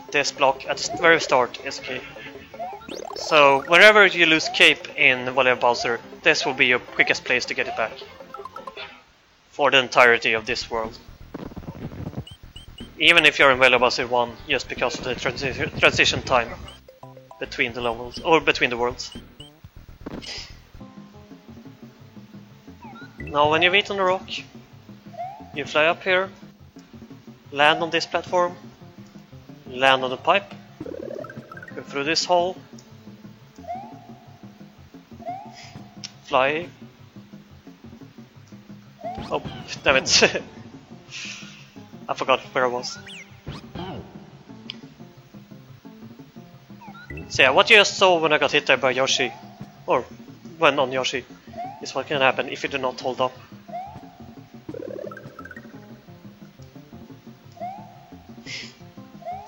this block at the very start is key. So whenever you lose cape in Valley of Bowser, this will be your quickest place to get it back for the entirety of this world. Even if you're in Valley of Bowser 1, just because of the transition time between the levels or between the worlds. Now when you meet on the rock, you fly up here, land on this platform, land on the pipe, go through this hole, fly. Oh, damn it. I forgot where I was. So yeah, what you just saw when I got hit there by Yoshi, or when on Yoshi, is what can happen if you do not hold up.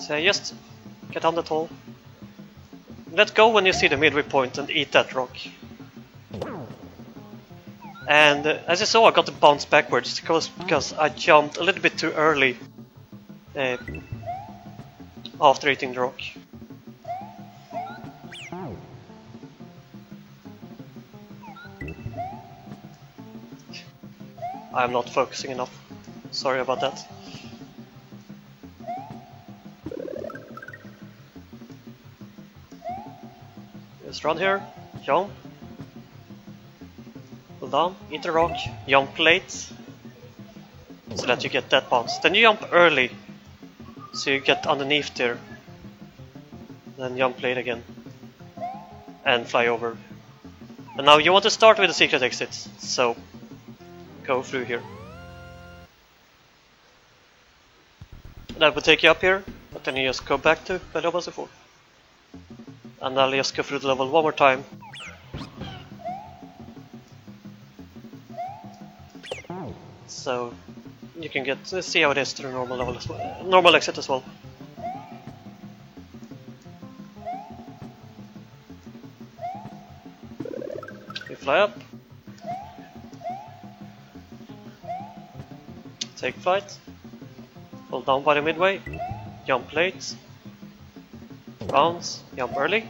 So just get on that hole. Let go when you see the midway point and eat that rock. And as you saw, I got to bounce backwards because I jumped a little bit too early after eating the rock. I'm not focusing enough. Sorry about that. Just run here, jump. Hold down, eat the rock, jump late. So that you get that bounce. Then you jump early. So you get underneath there. Then jump late again. And fly over. And now you want to start with the secret exit. So go through here. That will take you up here, but then you just go back to where I was before. And I'll just go through the level one more time. So you can see how it is to the normal level as well, normal exit as well. You fly up. Take flight, hold down by the midway, jump late, bounce, jump early.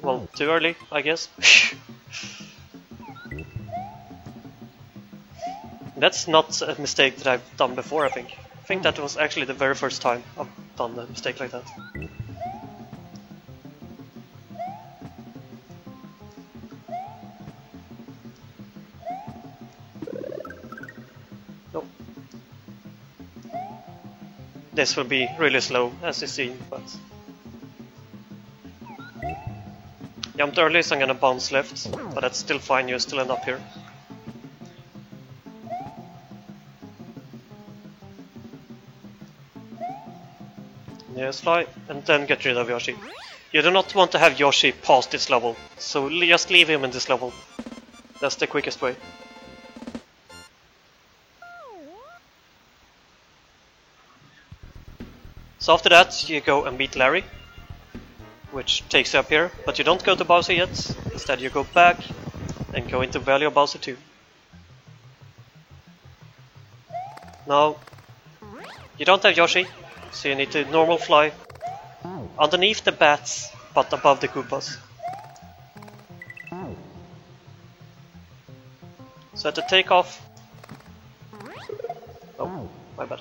Well, too early, I guess. That's not a mistake that I've done before, I think. I think that was actually the very first time I've done a mistake like that. This will be really slow, as you see, but jumped early, so I'm gonna bounce left, but that's still fine, you still end up here. Yes, fly, and then get rid of Yoshi. You do not want to have Yoshi past this level, so just leave him in this level. That's the quickest way. So after that, you go and beat Larry, which takes you up here, but you don't go to Bowser yet. Instead, you go back and go into Valley of Bowser 2. Now, you don't have Yoshi, so you need to normal fly underneath the bats, but above the Koopas. So to take off. Oh, my bad.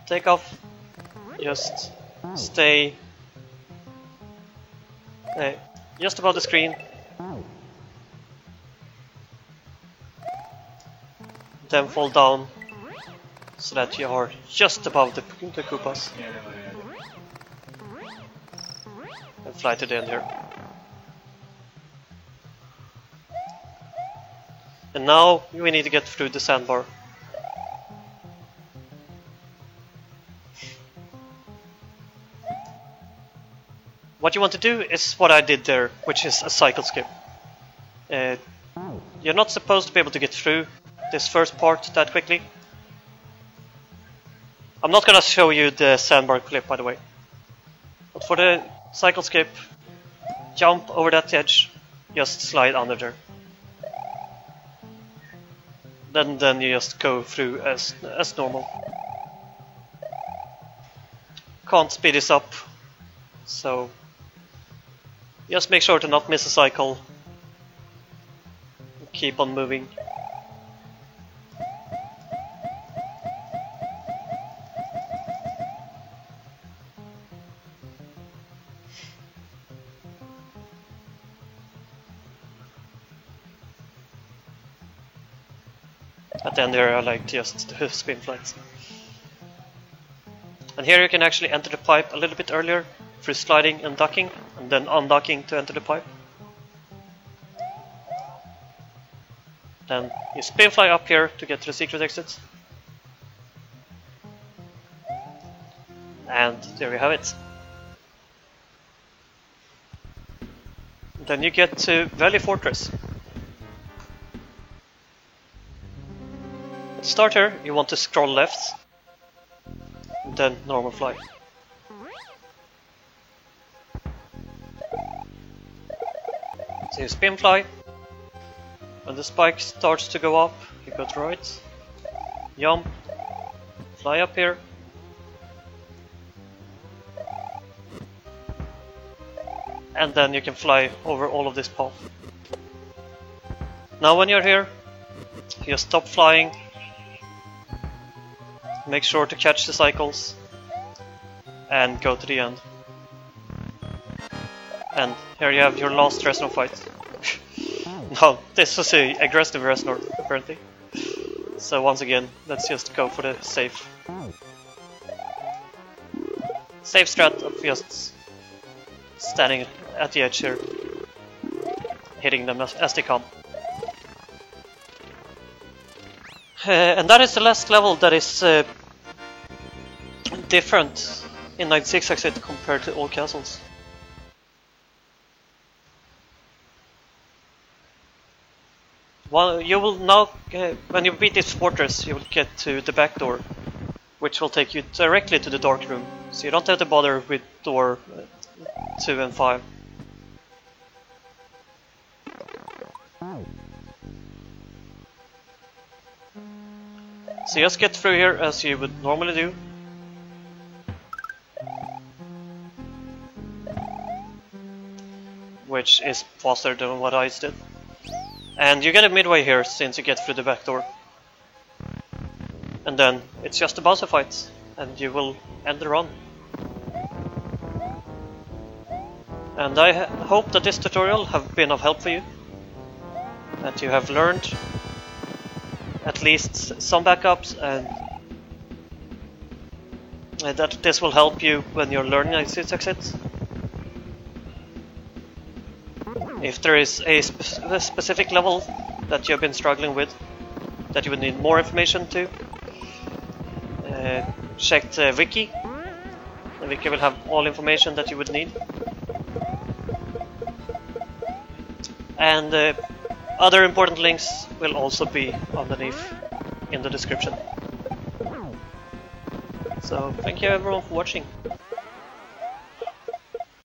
Take off, just stay just above the screen, then fall down so that you are just above the Koopas and fly to the end here. And now we need to get through the sandbar. What you want to do is what I did there, which is a cycle skip. You're not supposed to be able to get through this first part that quickly. I'm not gonna show you the sandbar clip, by the way. But for the cycle skip, jump over that edge, just slide under there. Then you just go through as normal. Can't speed this up, so just make sure to not miss a cycle. Keep on moving. At the end there I like just the spin flights. And here you can actually enter the pipe a little bit earlier through sliding and ducking, and then undocking to enter the pipe. Then you spin fly up here to get to the secret exit. And there you have it. Then you get to Valley Fortress. To start here, you want to scroll left then normal fly. So you spin fly. When the spike starts to go up, you go to right, jump, fly up here, and then you can fly over all of this path. Now when you're here, you stop flying, make sure to catch the cycles, and go to the end. And here you have your last Reznor fight. No, this was an aggressive Reznor, apparently. So once again, let's just go for the safe. Safe strat of just standing at the edge here, hitting them as they come. And that is the last level that is different in 96 Exit compared to all castles. Well, you will now, when you beat this fortress, you will get to the back door, which will take you directly to the dark room. So you don't have to bother with door 2 and 5. So just get through here as you would normally do. Which is faster than what I did. And you get a midway here since you get through the back door. And then it's just a Bowser fight, and you will end the run. And I hope that this tutorial have been of help for you. That you have learned at least some backups, and that this will help you when you're learning 96 Exit. If there is a specific level that you've been struggling with, that you would need more information to, check the wiki. The wiki will have all information that you would need. And other important links will also be underneath in the description. So thank you everyone for watching.